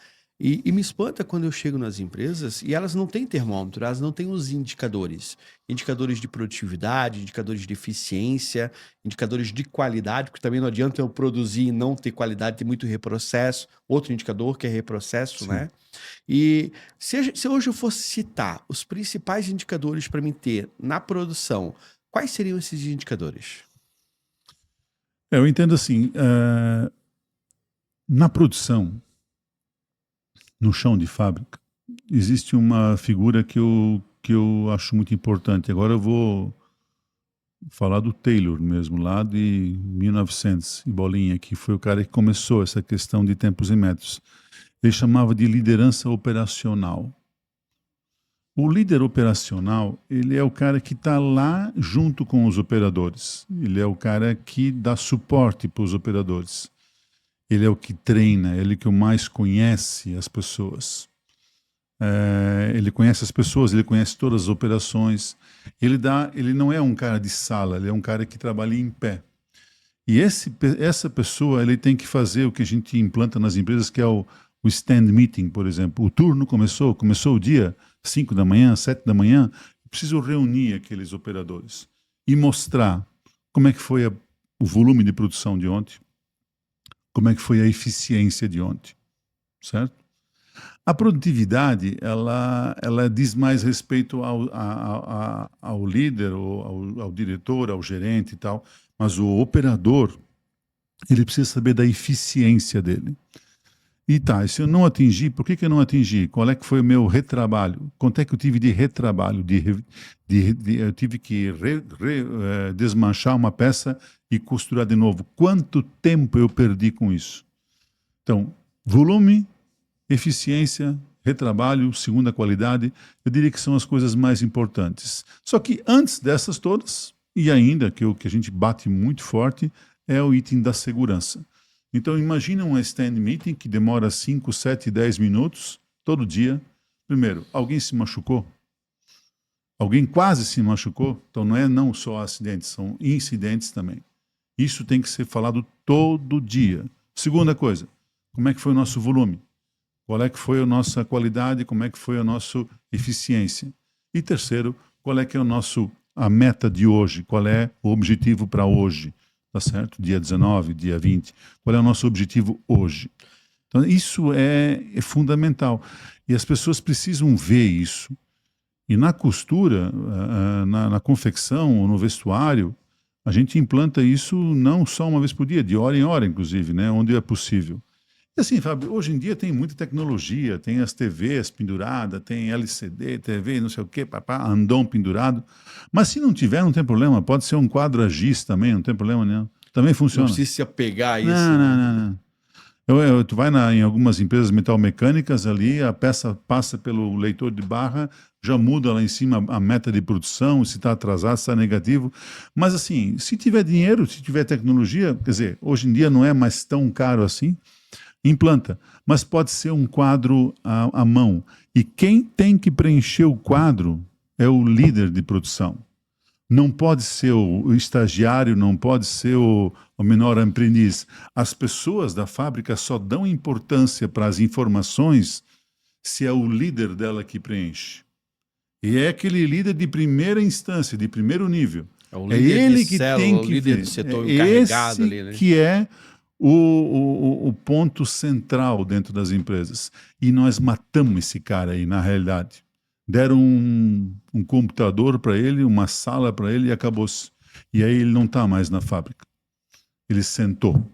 E me espanta quando eu chego nas empresas e elas não têm termômetro, elas não têm os indicadores. Indicadores de produtividade, indicadores de eficiência, indicadores de qualidade, porque também não adianta eu produzir e não ter qualidade, ter muito reprocesso. Outro indicador que é reprocesso, Sim. né? E se hoje eu fosse citar os principais indicadores para mim ter na produção, quais seriam esses indicadores? Eu entendo assim, na produção, no chão de fábrica, existe uma figura que eu acho muito importante. Agora eu vou falar do Taylor mesmo, lá de 1900 e bolinha, que foi o cara que começou essa questão de tempos e métodos. Ele chamava de liderança operacional. O líder operacional, ele é o cara que está lá junto com os operadores. Ele é o cara que dá suporte para os operadores. Ele é o que treina, ele é o que mais conhece as pessoas. Ele conhece as pessoas, ele conhece todas as operações. Ele não é um cara de sala, ele é um cara que trabalha em pé. E essa pessoa, ele tem que fazer o que a gente implanta nas empresas, que é o stand meeting, por exemplo. O turno começou o dia 5 da manhã, 7 da manhã, preciso reunir aqueles operadores e mostrar como é que foi o volume de produção de ontem, como é que foi a eficiência de ontem, certo? A produtividade, ela diz mais respeito ao líder, ao diretor, ao gerente e tal, mas o operador, ele precisa saber da eficiência dele. E tá, se eu não atingir, por que eu não atingi? Qual é que foi o meu retrabalho? Quanto é que eu tive de retrabalho? Eu tive que desmanchar uma peça e costurar de novo. Quanto tempo eu perdi com isso? Então, volume, eficiência, retrabalho, segunda qualidade, eu diria que são as coisas mais importantes. Só que antes dessas todas, e ainda que o que a gente bate muito forte, é o item da segurança. Então, imagina um stand meeting que demora 5, 7, 10 minutos, todo dia. Primeiro, alguém se machucou? Alguém quase se machucou? Então, não só acidentes, são incidentes também. Isso tem que ser falado todo dia. Segunda coisa, como é que foi o nosso volume? Qual é que foi a nossa qualidade? Como é que foi a nossa eficiência? E terceiro, qual é que é a meta de hoje? Qual é o objetivo para hoje? Tá certo? Dia 19, dia 20. Qual é o nosso objetivo hoje? Então, isso é fundamental. E as pessoas precisam ver isso. E na costura, na confecção, ou no vestuário, a gente implanta isso não só uma vez por dia, de hora em hora, inclusive, né? Onde é possível. E assim, Fábio, hoje em dia tem muita tecnologia, tem as TVs penduradas, tem LCD, TV, não sei o quê, andão pendurado. Mas se não tiver, não tem problema. Pode ser um quadro a giz também, não tem problema nenhum. Também Não funciona. precisa se apegar a isso, Não, né? não. Tu vai em algumas empresas metalmecânicas ali, a peça passa pelo leitor de barra, já muda lá em cima a meta de produção, se está atrasado, se está negativo. Mas assim, se tiver dinheiro, se tiver tecnologia, quer dizer, hoje em dia não é mais tão caro assim, implanta, mas pode ser um quadro à mão. E quem tem que preencher o quadro é o líder de produção. Não pode ser o estagiário, não pode ser o menor aprendiz. As pessoas da fábrica só dão importância para as informações se é o líder dela que preenche. E é aquele líder de primeira instância, de primeiro nível. É o É líder ele de que célula, tem o que líder ver. do setor É encarregado esse ali, né? que é o ponto central dentro das empresas. E nós matamos esse cara aí, na realidade. Deram um computador para ele, uma sala para ele e acabou-se. E aí ele não está mais na fábrica. Ele sentou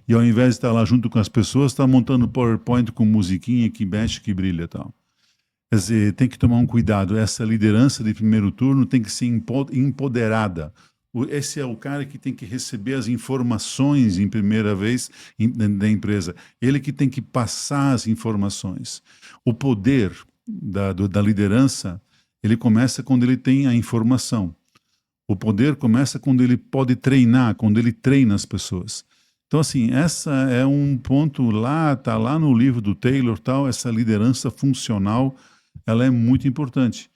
e ao invés de estar lá junto com as pessoas, está montando PowerPoint com musiquinha que mexe, que brilha e tal. Quer dizer, tem que tomar um cuidado. Essa liderança de primeiro turno tem que ser empoderada. Esse é o cara que tem que receber as informações em primeira vez da empresa. Ele que tem que passar as informações. O poder da liderança, ele começa quando ele tem a informação. O poder começa quando ele pode treinar, quando ele treina as pessoas. Então, assim, essa é um ponto lá, tá lá no livro do Taylor, tal, essa liderança funcional, ela é muito importante.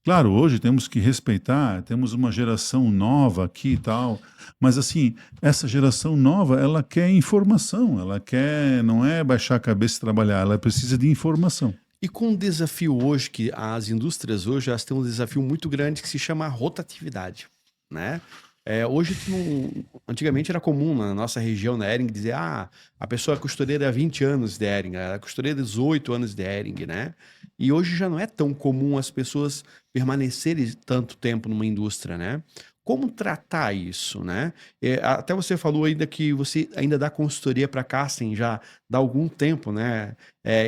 Claro, hoje temos que respeitar, temos uma geração nova aqui e tal, mas assim, essa geração nova, ela quer informação, ela quer, não é baixar a cabeça e trabalhar, ela precisa de informação. E com o desafio hoje, que as indústrias hoje, elas têm um desafio muito grande que se chama rotatividade, né? Hoje, antigamente era comum na nossa região, na Hering, dizer a pessoa é costureira há 20 anos de Hering, a costureira há 18 anos de Hering, né? E hoje já não é tão comum as pessoas permanecerem tanto tempo numa indústria, né? Como tratar isso, né? Até você falou ainda que você ainda dá consultoria para Cassen já dá algum tempo, né?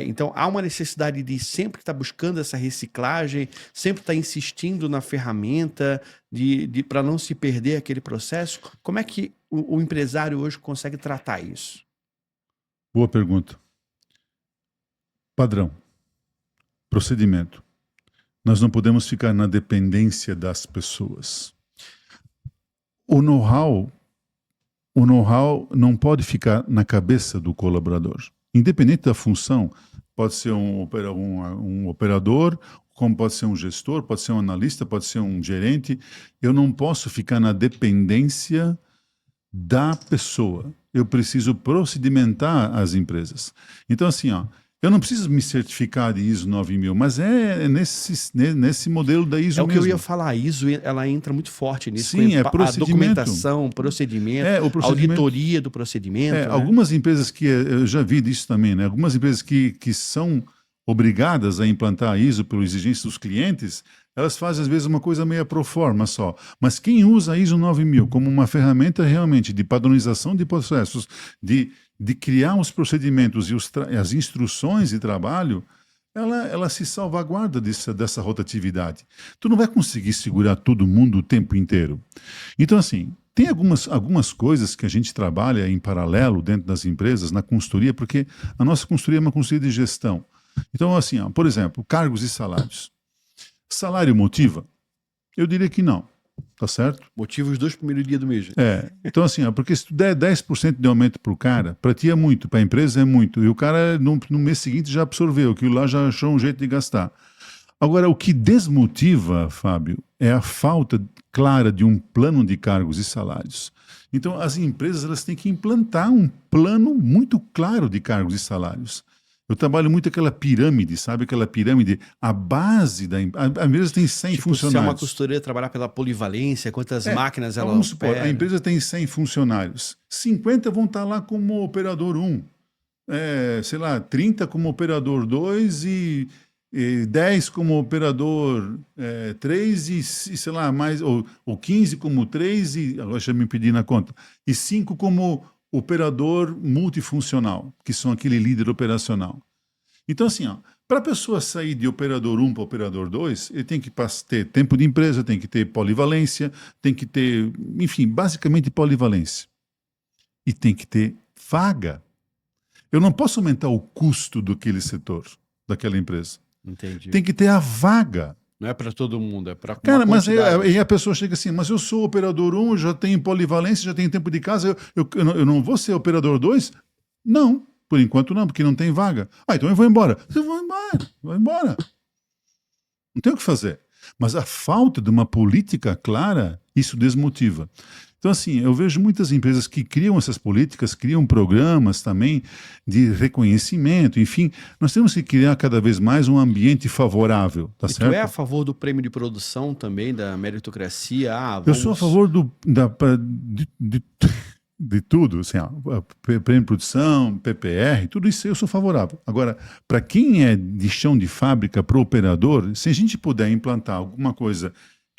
Então, há uma necessidade de sempre estar buscando essa reciclagem, sempre estar insistindo na ferramenta para não se perder aquele processo. Como é que o empresário hoje consegue tratar isso? Boa pergunta. Padrão. Procedimento. Nós não podemos ficar na dependência das pessoas. O know-how não pode ficar na cabeça do colaborador. Independente da função, pode ser um operador, como pode ser um gestor, pode ser um analista, pode ser um gerente. Eu não posso ficar na dependência da pessoa. Eu preciso procedimentar as empresas. Então, assim, eu não preciso me certificar de ISO 9000, mas é nesse modelo da ISO mesmo. É o que eu ia falar, a ISO ela entra muito forte nisso. Sim, é procedimento. A documentação, procedimento, auditoria do procedimento. Né? Algumas empresas que, eu já vi disso também, né? Algumas empresas que são obrigadas a implantar a ISO pelas exigências dos clientes, elas fazem às vezes uma coisa meio pro forma só. Mas quem usa a ISO 9000 como uma ferramenta realmente de padronização de processos, de criar os procedimentos e as instruções de trabalho, ela se salvaguarda dessa rotatividade. Tu não vai conseguir segurar todo mundo o tempo inteiro. Então, assim, tem algumas coisas que a gente trabalha em paralelo dentro das empresas, na consultoria, porque a nossa consultoria é uma consultoria de gestão. Então, assim, por exemplo, cargos e salários. Salário motiva? Eu diria que não. Tá certo? Motiva os 2 primeiros dias do mês. Então assim, porque se tu der 10% de aumento pro cara, para ti é muito, para a empresa é muito, e o cara no mês seguinte já absorveu, aquilo lá já achou um jeito de gastar. Agora, o que desmotiva, Fábio, é a falta clara de um plano de cargos e salários. Então, as empresas elas têm que implantar um plano muito claro de cargos e salários. Eu trabalho muito aquela pirâmide, sabe? Aquela pirâmide, a base da empresa. A empresa tem 100 funcionários. Se é uma costureira trabalhar pela polivalência, quantas máquinas ela vamos supor, opera. a empresa tem 100 funcionários. 50 vão estar lá como operador 1. 30 como operador 2 e 10 como operador 3 e, sei lá, mais, ou 15 como 3 e, agora já me pedi na conta, e 5 como operador multifuncional, que são aquele líder operacional. Então, assim, para a pessoa sair de operador 1 para operador 2, ele tem que ter tempo de empresa, tem que ter polivalência, tem que ter, enfim, basicamente polivalência. E tem que ter vaga. Eu não posso aumentar o custo daquele setor, daquela empresa. Entendi. Tem que ter a vaga. Não é para todo mundo, é para Cara, mas aí a pessoa chega assim, mas eu sou operador 1, já tenho polivalência, já tenho tempo de casa, eu não vou ser operador 2? Não, por enquanto não, porque não tem vaga. Então eu vou embora. Eu vou embora. Não tem o que fazer. Mas a falta de uma política clara, isso desmotiva. Então, assim, eu vejo muitas empresas que criam essas políticas, criam programas também de reconhecimento, enfim, nós temos que criar cada vez mais um ambiente favorável, tá certo? Tu é a favor do prêmio de produção também, da meritocracia? Eu sou a favor de tudo, assim, prêmio de produção, PPR, tudo isso eu sou favorável. Agora, para quem é de chão de fábrica, para o operador, se a gente puder implantar alguma coisa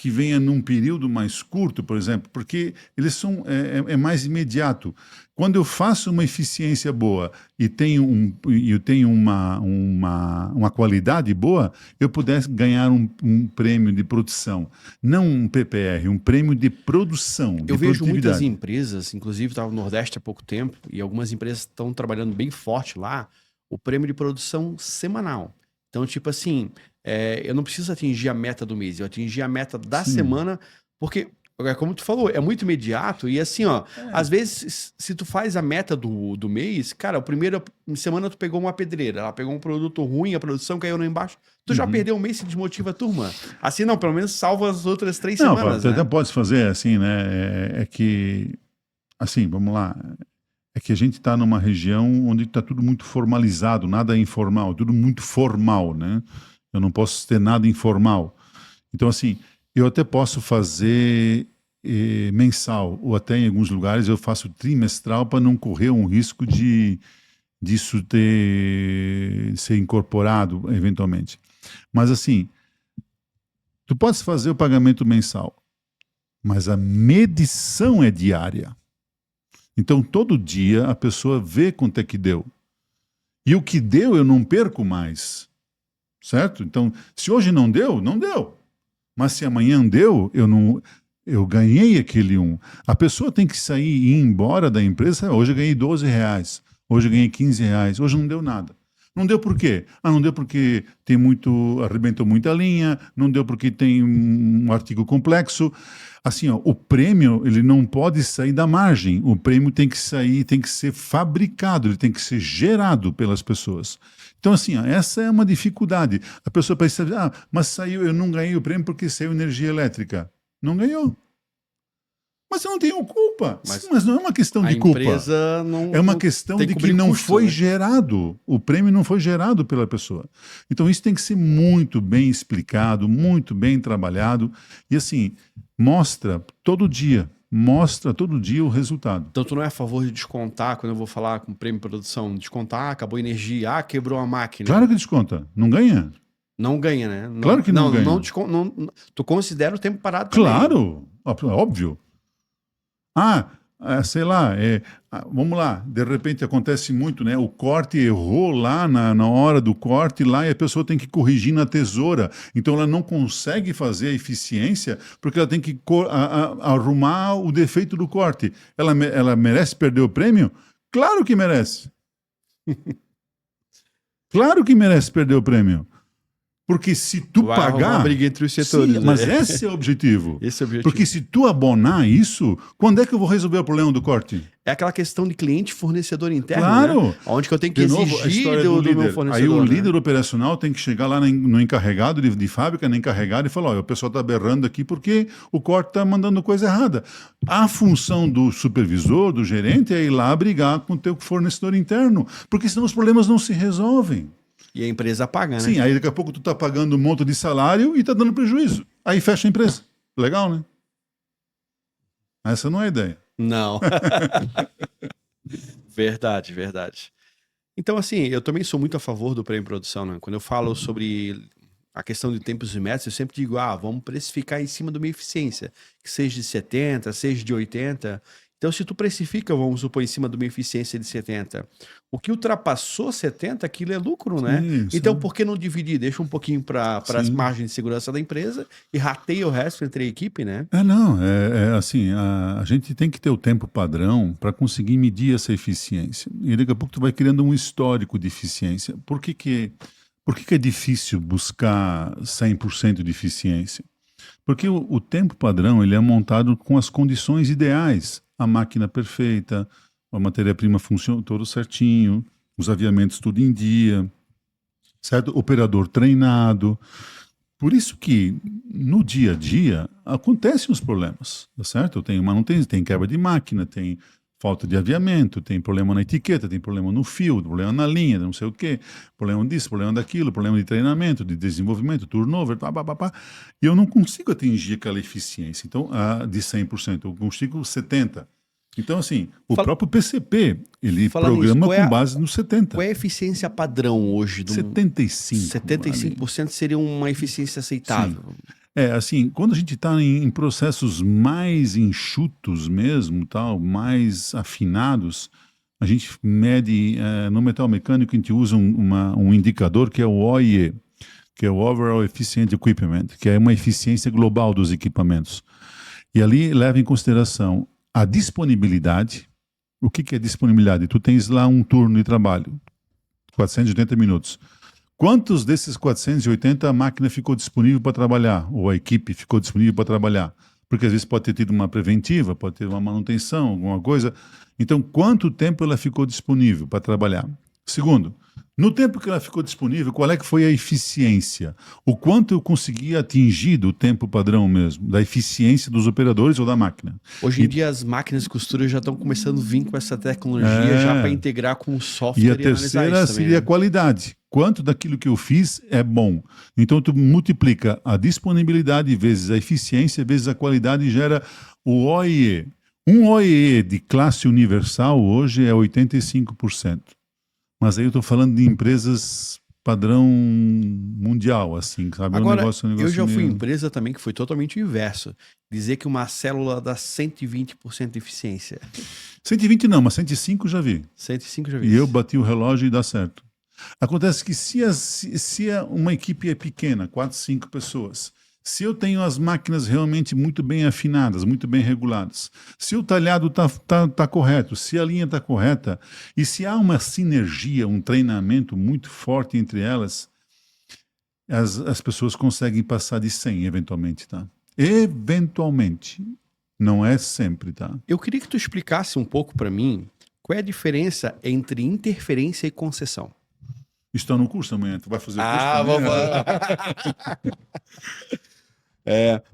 que venha num período mais curto, por exemplo, porque eles são é mais imediato. Quando eu faço uma eficiência boa e eu tenho uma qualidade boa, eu pudesse ganhar um prêmio de produção, não um PPR, um prêmio de produção, de Eu vejo muitas produtividade. empresas, inclusive estava no Nordeste há pouco tempo, e algumas empresas estão trabalhando bem forte lá, o prêmio de produção semanal. Então, tipo assim, eu não preciso atingir a meta do mês, eu atingi a meta da Sim. semana, porque, como tu falou, é muito imediato, e assim, ó, às vezes, se tu faz a meta do mês, cara, a primeira semana tu pegou uma pedreira, ela pegou um produto ruim, a produção caiu lá embaixo, tu já perdeu um mês, se desmotiva a turma. Assim, não, pelo menos salva as outras 3 Não, semanas, tu né? até pode fazer assim, né? É que, assim, vamos lá. É que a gente está numa região onde está tudo muito formalizado, nada é informal, tudo muito formal, né? Eu não posso ter nada informal. Então, assim, eu até posso fazer mensal, ou até em alguns lugares eu faço trimestral para não correr um risco disso ser incorporado eventualmente. Mas, assim, tu podes fazer o pagamento mensal, mas a medição é diária. Então, todo dia a pessoa vê quanto é que deu. E o que deu eu não perco mais. Certo? Então, se hoje não deu, não deu. Mas se amanhã deu, eu ganhei aquele 1. A pessoa tem que sair e ir embora da empresa. Hoje eu ganhei R$12. Hoje eu ganhei R$15. Hoje não deu nada. Não deu por quê? Não deu porque arrebentou muita linha, não deu porque tem um artigo complexo. Assim, ó, o prêmio ele não pode sair da margem. O prêmio tem que sair, tem que ser fabricado, ele tem que ser gerado pelas pessoas. Então, assim, ó, essa é uma dificuldade. A pessoa pensa, mas saiu, eu não ganhei o prêmio porque saiu energia elétrica. Não ganhou. Mas eu não tenho culpa. Mas não é uma questão de culpa. A empresa não. É uma questão de que não foi gerado. O prêmio não foi gerado pela pessoa. Então isso tem que ser muito bem explicado, muito bem trabalhado. E assim, mostra todo dia o resultado. Então tu não é a favor de descontar, quando eu vou falar com prêmio de produção, descontar, acabou a energia, quebrou a máquina. Claro que desconta. Não ganha? Não ganha, né? Não, claro que não ganha. Tu considera o tempo parado também. Claro, óbvio. Sei lá, vamos lá, de repente acontece muito, né? O corte errou lá na hora do corte lá e a pessoa tem que corrigir na tesoura. Então ela não consegue fazer a eficiência porque ela tem que arrumar o defeito do corte. Ela merece perder o prêmio? Claro que merece. Claro que merece perder o prêmio. Porque se tu pagar... uma briga entre os setores. Sim, mas esse é o objetivo. Esse é o objetivo. Porque se tu abonar isso, quando é que eu vou resolver o problema do corte? É aquela questão de cliente-fornecedor interno, claro. Né? Onde que eu tenho que exigir do meu fornecedor. Aí o líder operacional tem que chegar lá no encarregado de fábrica, no encarregado, e falar, o pessoal está berrando aqui porque o corte está mandando coisa errada. A função do supervisor, do gerente, é ir lá brigar com o teu fornecedor interno, porque senão os problemas não se resolvem. E a empresa paga, né? Sim, aí daqui a pouco tu tá pagando um monte de salário e tá dando prejuízo. Aí fecha a empresa. Legal, né? Essa não é a ideia. Não. Verdade, verdade. Então, assim, eu também sou muito a favor do prêmio produção, né? Quando eu falo sobre a questão de tempos e metas, eu sempre digo, vamos precificar em cima de uma eficiência, que seja de 70, seja de 80. Então, se tu precifica, vamos supor, em cima de uma eficiência de 70, o que ultrapassou 70, aquilo é lucro, né? Sim, então, por que não dividir? Deixa um pouquinho para as margens de segurança da empresa e rateia o resto entre a equipe, né? Assim, a gente tem que ter o tempo padrão para conseguir medir essa eficiência. E daqui a pouco tu vai criando um histórico de eficiência. Por que é difícil buscar 100% de eficiência? Porque o tempo padrão ele é montado com as condições ideais. A máquina perfeita, a matéria-prima funciona todo certinho, os aviamentos tudo em dia, certo? Operador treinado. Por isso que no dia a dia acontecem os problemas, tá certo? Tem manutenção, tem quebra de máquina, tem falta de aviamento, tem problema na etiqueta, tem problema no fio, problema na linha, não sei o quê, problema disso, problema daquilo, problema de treinamento, de desenvolvimento, turnover, e eu não consigo atingir aquela eficiência de 100%, eu consigo 70%. Então, assim, o próprio PCP, ele programa com base no 70%. Qual é a eficiência padrão hoje? 75%. 75% seria uma eficiência aceitável. Sim. Assim, quando a gente está em processos mais enxutos mesmo, tal, mais afinados, a gente mede, no metal mecânico, a gente usa um indicador que é o OEE, que é o Overall Efficient Equipment, que é uma eficiência global dos equipamentos. E ali leva em consideração a disponibilidade. O que é disponibilidade? Tu tens lá um turno de trabalho, 480 minutos. Quantos desses 480 a máquina ficou disponível para trabalhar? Ou a equipe ficou disponível para trabalhar? Porque às vezes pode ter tido uma preventiva, pode ter uma manutenção, alguma coisa. Então, quanto tempo ela ficou disponível para trabalhar? Segundo, no tempo que ela ficou disponível, qual é que foi a eficiência? O quanto eu consegui atingir do tempo padrão mesmo, da eficiência dos operadores ou da máquina? Hoje em dia as máquinas de costura já estão começando a vir com essa tecnologia já para integrar com o software E a analisar terceira isso também, seria a né? qualidade. Quanto daquilo que eu fiz é bom. Então tu multiplica a disponibilidade vezes a eficiência vezes a qualidade e gera o OEE. Um OEE de classe universal hoje é 85%. Mas aí eu estou falando de empresas padrão mundial, assim, sabe? Agora, Um eu negócio já fui em meio... empresa também que foi totalmente o inverso. Dizer que uma célula dá 120% de eficiência. 120 não, mas 105 já vi. 105 já vi E isso. eu bati o relógio e dá certo. Acontece que se uma equipe é pequena, 4, 5 pessoas, se eu tenho as máquinas realmente muito bem afinadas, muito bem reguladas, se o talhado tá correto, se a linha está correta, e se há uma sinergia, um treinamento muito forte entre elas, as pessoas conseguem passar de 100 eventualmente, tá? Eventualmente. Não é sempre, tá? Eu queria que tu explicasse um pouco para mim qual é a diferença entre interferência e concessão. Está no curso amanhã, tu vai fazer o curso Ah, também? vamos.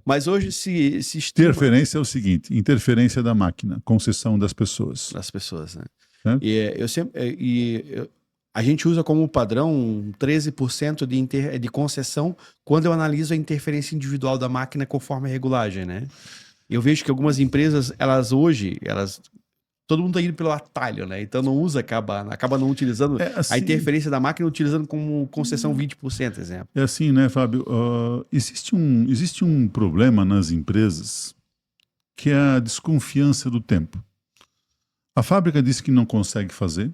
Mas hoje se estima Interferência é o seguinte: interferência da máquina, concessão das pessoas. das pessoas, né? Certo? A gente usa como padrão 13% de concessão quando eu analiso a interferência individual da máquina conforme a regulagem, né? Eu vejo que algumas empresas, todo mundo tá indo pelo atalho, né? Então não usa, acaba não utilizando a Assim, interferência da máquina, utilizando como concessão 20%, exemplo. é assim, né, Fábio? Existe um problema nas empresas que é a desconfiança do tempo. A fábrica diz que não consegue fazer,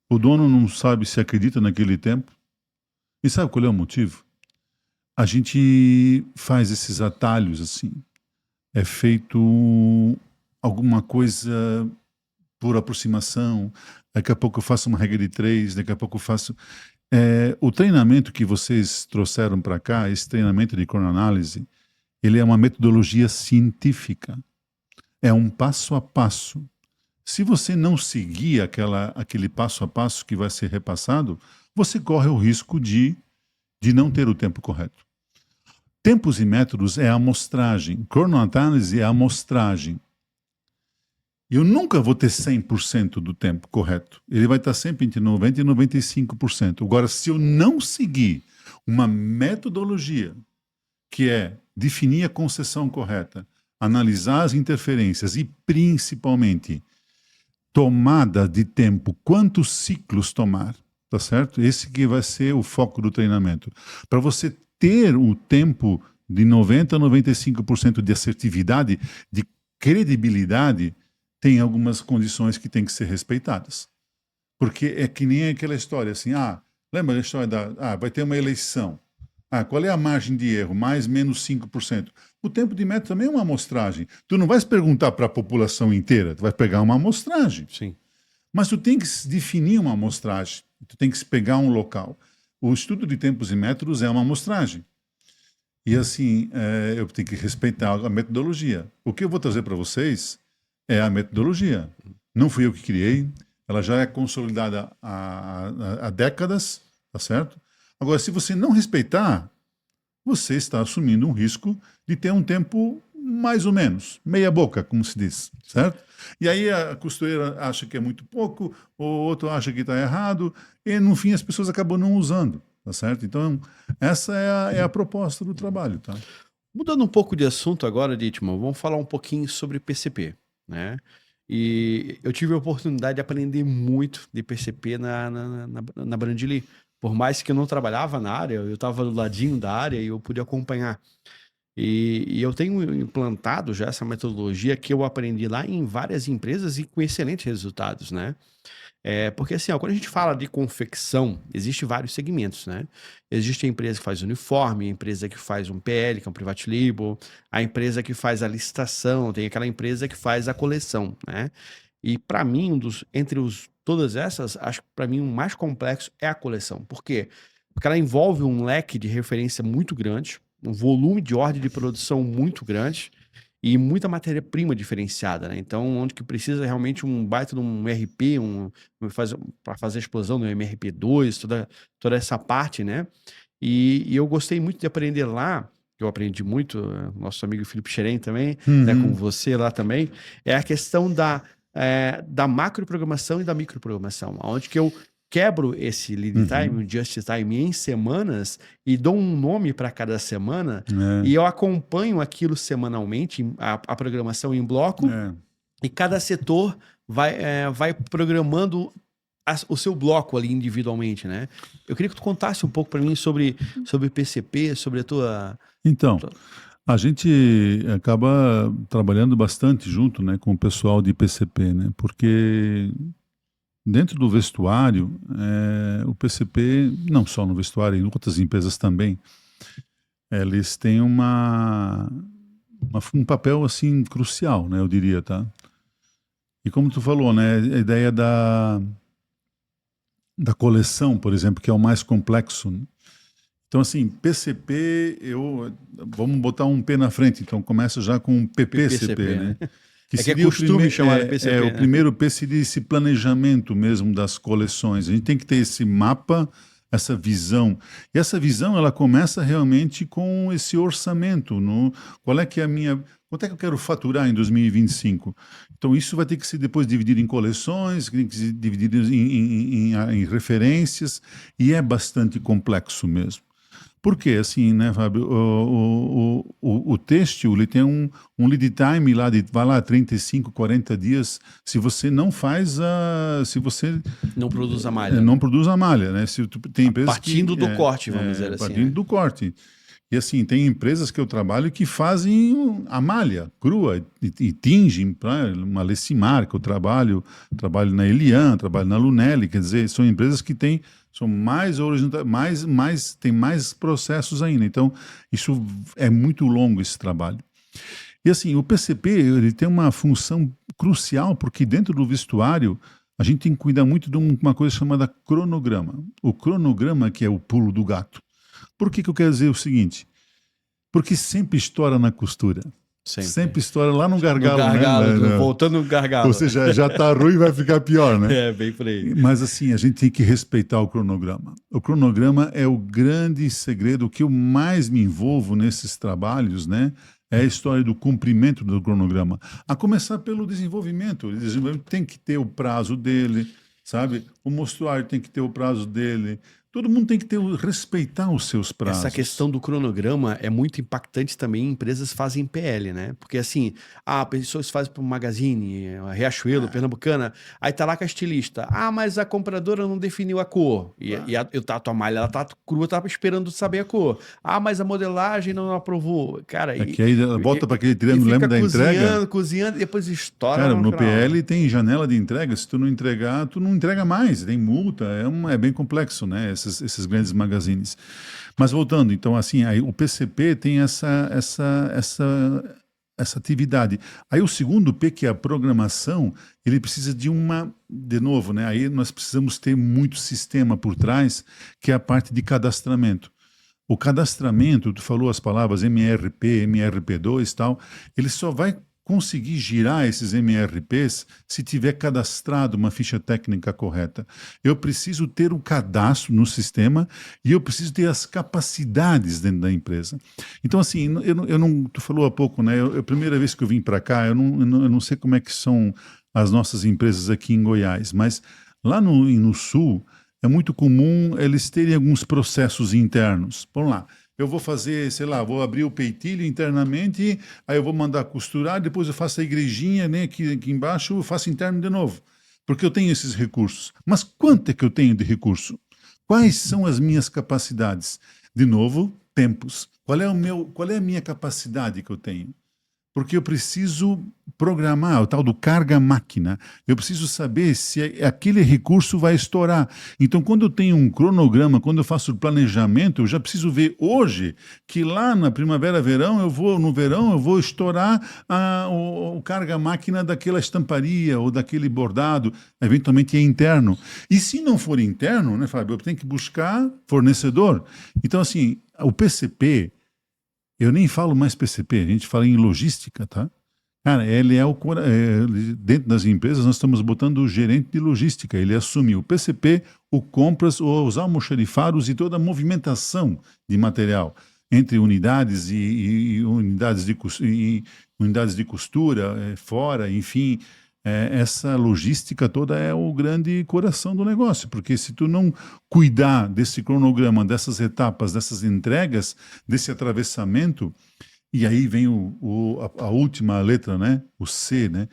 o dono não sabe se acredita naquele tempo. E sabe qual é o motivo? A gente faz esses atalhos assim. É feito alguma coisa por aproximação. Daqui a pouco eu faço uma regra de 3, daqui a pouco eu faço. O treinamento que vocês trouxeram para cá, esse treinamento de cronoanálise, ele é uma metodologia científica. É um passo a passo. Se você não seguir aquele passo a passo que vai ser repassado, você corre o risco de não ter o tempo correto. Tempos e métodos é a amostragem. Cronoanálise é a amostragem. Eu nunca vou ter 100% do tempo correto. Ele vai estar sempre entre 90% e 95%. Agora, se eu não seguir uma metodologia que é definir a concessão correta, analisar as interferências e, principalmente, tomada de tempo, quantos ciclos tomar, tá certo? Esse que vai ser o foco do treinamento. Para você ter o tempo de 90% a 95% de assertividade, de credibilidade, tem algumas condições que têm que ser respeitadas. Porque é que nem aquela história assim, lembra da história vai ter uma eleição. Qual é a margem de erro? Mais, menos 5%. O tempo de método também é uma amostragem. Tu não vais perguntar para a população inteira, tu vai pegar uma amostragem. Sim. Mas tu tem que definir uma amostragem, tu tem que pegar um local. O estudo de tempos e métodos é uma amostragem. E assim, eu tenho que respeitar a metodologia. O que eu vou trazer para vocês é a metodologia. Não fui eu que criei, ela já é consolidada há décadas, tá certo? Agora, se você não respeitar, você está assumindo um risco de ter um tempo mais ou menos, meia boca, como se diz, certo? E aí a costureira acha que é muito pouco, o outro acha que está errado, e no fim as pessoas acabam não usando, tá certo? Então, essa é a proposta do trabalho, tá? Mudando um pouco de assunto agora, Dietmar, vamos falar um pouquinho sobre PCP, né? E eu tive a oportunidade de aprender muito de PCP na Brandili, Por mais que eu não trabalhava na área, eu estava do ladinho da área e eu pude acompanhar. E eu tenho implantado já essa metodologia que eu aprendi lá em várias empresas e com excelentes resultados, né? Porque assim, ó, quando a gente fala de confecção, existe vários segmentos, né? Existe a empresa que faz uniforme, a empresa que faz um PL, que é um private label, a empresa que faz a licitação, tem aquela empresa que faz a coleção, né? E para mim, todas essas, acho que para mim o mais complexo é a coleção. Por quê? Porque ela envolve um leque de referência muito grande, um volume de ordem de produção muito grande e muita matéria-prima diferenciada, né? Então, onde que precisa realmente um baita de um RP, para fazer a explosão do MRP2, toda essa parte, né? E eu gostei muito de aprender lá, eu aprendi muito, nosso amigo Felipe Xeren também, né, com você lá também, é a questão da macroprogramação e da microprogramação, onde que eu quebro esse lead time, o just time em semanas e dou um nome para cada semana e eu acompanho aquilo semanalmente, a programação em bloco, e cada setor vai programando o seu bloco ali individualmente, né? Eu queria que tu contasse um pouco para mim sobre PCP, sobre a tua... Então, a gente acaba trabalhando bastante junto, né, com o pessoal de PCP, né? Porque dentro do vestuário, o PCP, não só no vestuário, em outras empresas também, eles têm um papel assim crucial, né, eu diria, tá? E como tu falou, né, a ideia da coleção, por exemplo, que é o mais complexo, né? Então, assim, PCP, vamos botar um P na frente, então começa já com PPCP, né? Que é costume chamar de PCP, o primeiro P seria esse planejamento mesmo das coleções. A gente tem que ter esse mapa, essa visão. E essa visão, ela começa realmente com esse orçamento. Qual é que é a minha... Quanto é que eu quero faturar em 2025? Então, isso vai ter que ser depois dividido em coleções, tem que ser dividido em referências, e é bastante complexo mesmo. Por quê? Assim, né, Fábio? O têxtil, ele tem um lead time lá vai lá 35, 40 dias, se você não faz se você não produz a malha. Não produz a malha, né? Tem empresas partindo do corte, vamos dizer assim. Partindo do corte. E assim, tem empresas que eu trabalho que fazem a malha crua e tingem para uma Lecimar, que eu trabalho na Elian, trabalho na Lunelli, quer dizer, são empresas que são mais horizontais, tem mais processos ainda. Então, isso é muito longo, esse trabalho. E assim, o PCP, ele tem uma função crucial, porque dentro do vestuário, a gente tem que cuidar muito de uma coisa chamada cronograma. O cronograma que é o pulo do gato. Por que eu quero dizer o seguinte? Porque sempre estoura na costura. Sempre estoura lá no gargalo, né? Voltando no gargalo. Ou seja, já está ruim, vai ficar pior, né? Bem por aí. Mas assim, a gente tem que respeitar o cronograma. O cronograma é o grande segredo. O que eu mais me envolvo nesses trabalhos, né? É a história do cumprimento do cronograma. A começar pelo desenvolvimento. O desenvolvimento tem que ter o prazo dele, sabe? O mostruário tem que ter o prazo dele. Todo mundo tem que respeitar os seus prazos. Essa questão do cronograma é muito impactante também em empresas que fazem PL, né? Porque assim, pessoas fazem para o Magazine, Riachuelo, Pernambucana, aí tá lá com a estilista. Mas a compradora não definiu a cor. E a tua malha, ela tá crua, tava esperando saber a cor. Mas a modelagem não aprovou. Cara, que aí volta para aquele triângulo, lembra da entrega? Cozinhando, e depois estoura. Cara, no PL tem janela de entrega. Se tu não entregar, tu não entrega mais. Tem multa, é bem complexo, né? Esses grandes magazines. Mas voltando, então, assim, aí o PCP tem essa atividade. Aí o segundo P, que é a programação, ele precisa de novo, né? Aí nós precisamos ter muito sistema por trás, que é a parte de cadastramento. O cadastramento, tu falou as palavras MRP, MRP2 e tal, ele só vai conseguir girar esses MRPs se tiver cadastrado uma ficha técnica correta. Eu preciso ter um cadastro no sistema e eu preciso ter as capacidades dentro da empresa. Então, assim, tu falou há pouco, né? A primeira vez que eu vim para cá, eu não sei como é que são as nossas empresas aqui em Goiás, mas lá no Sul é muito comum eles terem alguns processos internos. Vamos lá. Eu vou fazer, sei lá, vou abrir o peitilho internamente, aí eu vou mandar costurar, depois eu faço a igrejinha, né, aqui embaixo, eu faço interno de novo. Porque eu tenho esses recursos. Mas quanto é que eu tenho de recurso? Quais são as minhas capacidades? De novo, tempos. Qual é a minha capacidade que eu tenho? Porque eu preciso programar o tal do carga-máquina. Eu preciso saber se aquele recurso vai estourar. Então, quando eu tenho um cronograma, quando eu faço o planejamento, eu já preciso ver hoje que lá na primavera, verão, no verão, eu vou estourar o carga-máquina daquela estamparia ou daquele bordado. Eventualmente é interno. E se não for interno, né, Fábio, eu tenho que buscar fornecedor. Então, assim, o PCP... Eu nem falo mais PCP, a gente fala em logística, tá? Cara, ele dentro das empresas nós estamos botando o gerente de logística, ele assume o PCP, o compras, os almoxarifados e toda a movimentação de material entre unidades e unidades de costura, fora, enfim. Essa logística toda é o grande coração do negócio, porque se tu não cuidar desse cronograma, dessas etapas, dessas entregas, desse atravessamento, e aí vem a última letra, né? O C, né?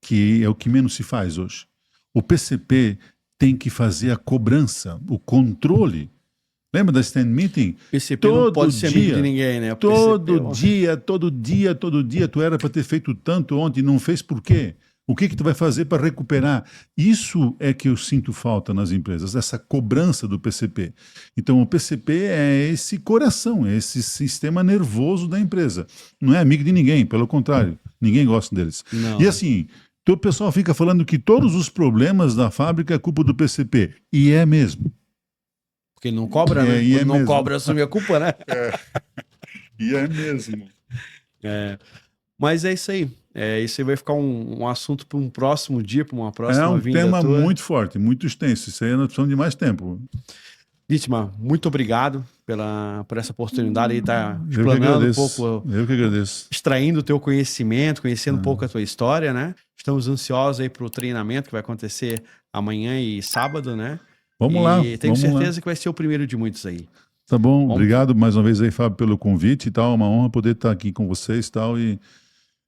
Que é o que menos se faz hoje. O PCP tem que fazer a cobrança, o controle. Lembra da stand meeting? PCP não pode ser amigo de ninguém, né? Todo dia, tu era para ter feito tanto ontem, não fez por quê? O que tu vai fazer para recuperar? Isso é que eu sinto falta nas empresas, essa cobrança do PCP. Então, o PCP é esse coração, é esse sistema nervoso da empresa. Não é amigo de ninguém, pelo contrário, ninguém gosta deles. Não. E assim, o pessoal fica falando que todos os problemas da fábrica é culpa do PCP. E é mesmo. Porque ele não cobra, né? Quando não cobra, assume a culpa, né? E é mesmo. Mas é isso aí. Isso aí vai ficar um assunto para um próximo dia, para uma próxima vinda. É um tema muito forte, muito extenso. Isso aí nós precisamos de mais tempo. Dietmar, muito obrigado por essa oportunidade de estar explanando um pouco. Eu que agradeço. Extraindo o teu conhecimento, conhecendo um pouco a tua história, né? Estamos ansiosos aí para o treinamento que vai acontecer amanhã e sábado, né? Vamos lá. E tenho certeza que vai ser o primeiro de muitos aí. Tá bom. Obrigado mais uma vez aí, Fábio, pelo convite e tal. É uma honra poder estar aqui com vocês e tal. E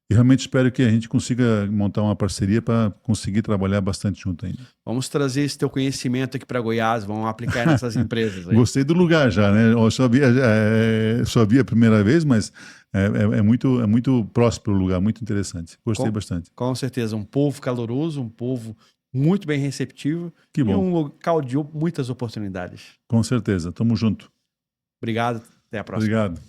realmente espero que a gente consiga montar uma parceria para conseguir trabalhar bastante junto ainda. Vamos trazer esse teu conhecimento aqui para Goiás, vamos aplicar nessas empresas aí. Gostei do lugar já, né? Eu só vi a primeira vez, mas é muito próspero o lugar, muito interessante. Gostei bastante. Com certeza, um povo caloroso, um povo muito bem receptivo. Que bom. E um local de muitas oportunidades. Com certeza, tamo junto. Obrigado, até a próxima. Obrigado.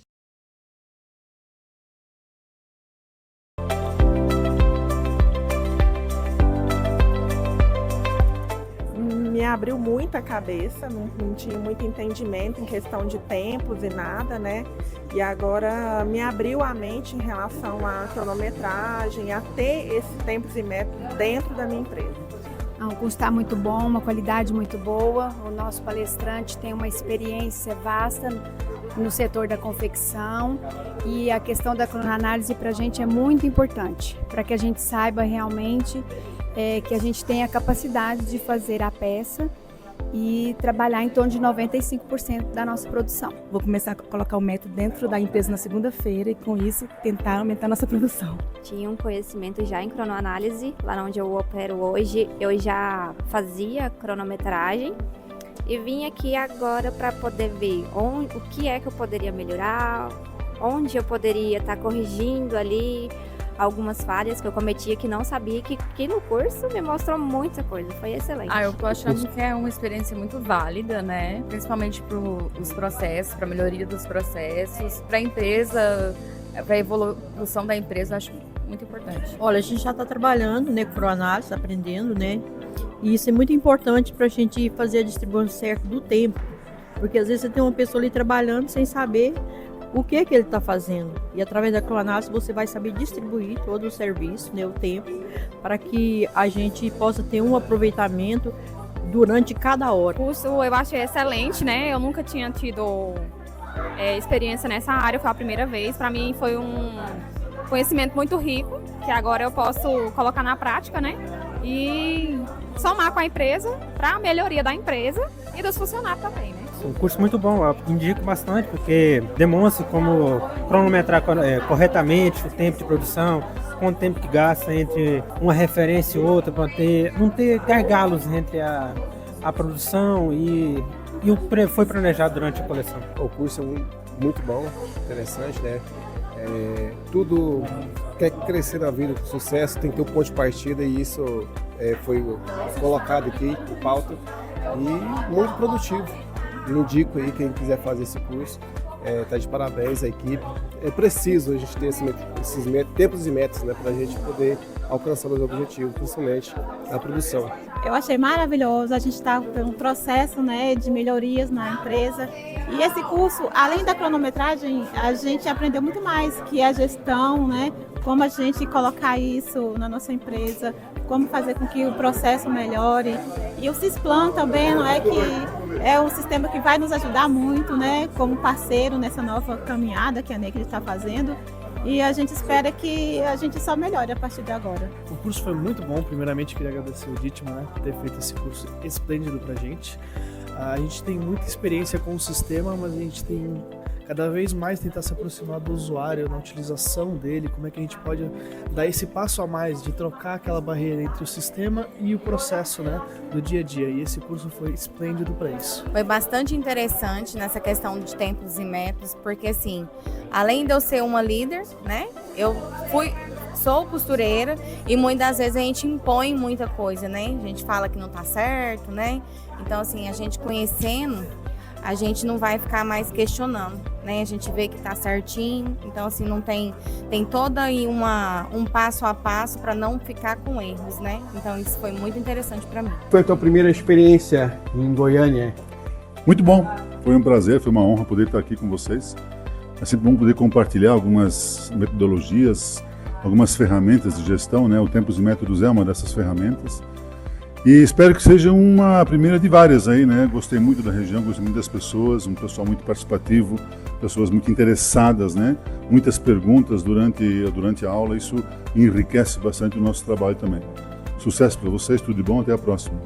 Me abriu muito a cabeça, não tinha muito entendimento em questão de tempos e nada, né? E agora me abriu a mente em relação à cronometragem, a ter esses tempos e métodos dentro da minha empresa. O curso está muito bom, uma qualidade muito boa. O nosso palestrante tem uma experiência vasta no setor da confecção e a questão da cronoanálise para a gente é muito importante, para que a gente saiba realmente que a gente tem a capacidade de fazer a peça e trabalhar em torno de 95% da nossa produção. Vou começar a colocar o método dentro da empresa na segunda-feira e com isso tentar aumentar a nossa produção. Tinha um conhecimento já em cronoanálise, lá onde eu opero hoje eu já fazia cronometragem e vim aqui agora para poder ver o que é que eu poderia melhorar, onde eu poderia estar corrigindo ali algumas falhas que eu cometia que não sabia, que no curso me mostrou muita coisa, foi excelente. Eu tô achando que é uma experiência muito válida, né? Principalmente para os processos, para a melhoria dos processos, para a empresa, para a evolução da empresa, acho muito importante. Olha, a gente já está trabalhando, né, com cronoanálise, aprendendo, né? E isso é muito importante para a gente fazer a distribuição certa do tempo, porque às vezes você tem uma pessoa ali trabalhando sem saber o que ele está fazendo. E através da cronoanálise você vai saber distribuir todo o serviço, né, o tempo, para que a gente possa ter um aproveitamento durante cada hora. O curso eu achei excelente, né? Eu nunca tinha tido experiência nessa área, foi a primeira vez. Para mim foi um conhecimento muito rico, que agora eu posso colocar na prática, né? E somar com a empresa para a melhoria da empresa e dos funcionários também, né? Um curso muito bom, eu indico bastante, porque demonstra como cronometrar corretamente o tempo de produção, quanto tempo que gasta entre uma referência e outra, para não ter gargalos entre a a produção e foi planejado durante a coleção. O curso é muito bom, interessante, né? Tudo quer crescer na vida com sucesso, tem que ter um ponto de partida e isso foi colocado aqui em pauta e muito produtivo. Eu indico aí quem quiser fazer esse curso, tá de parabéns a equipe. É preciso a gente ter esses tempos e metas, né, para a gente poder alcançar os objetivos, principalmente na produção. Eu achei maravilhoso, a gente está com um processo, né, de melhorias na empresa. E esse curso, além da cronometragem, a gente aprendeu muito mais, que é a gestão, né, como a gente colocar isso na nossa empresa, como fazer com que o processo melhore. E o Cisplan também, não é, que é um sistema que vai nos ajudar muito, né, como parceiro nessa nova caminhada que a Necri está fazendo. E a gente espera que a gente só melhore a partir de agora. O curso foi muito bom. Primeiramente, queria agradecer o Ditma, né, por ter feito esse curso esplêndido pra gente. A gente tem muita experiência com o sistema, mas a gente tem cada vez mais tentar se aproximar do usuário, na utilização dele, como é que a gente pode dar esse passo a mais de trocar aquela barreira entre o sistema e o processo, né, do dia a dia. E esse curso foi esplêndido para isso. Foi bastante interessante nessa questão de tempos e métodos, porque assim, além de eu ser uma líder, né, sou costureira e muitas vezes a gente impõe muita coisa, né? A gente fala que não tá certo, né? Então assim, a gente conhecendo, a gente não vai ficar mais questionando, né? A gente vê que tá certinho, então assim, não tem toda aí um passo a passo para não ficar com erros, né? Então isso foi muito interessante para mim. Foi a tua primeira experiência em Goiânia? Muito bom, foi um prazer, foi uma honra poder estar aqui com vocês. É sempre bom poder compartilhar algumas metodologias, algumas ferramentas de gestão, né? O Tempos e Métodos é uma dessas ferramentas. E espero que seja uma primeira de várias aí, né? Gostei muito da região, gostei muito das pessoas, um pessoal muito participativo, pessoas muito interessadas, né? Muitas perguntas durante a aula, isso enriquece bastante o nosso trabalho também. Sucesso para vocês, tudo de bom, até a próxima.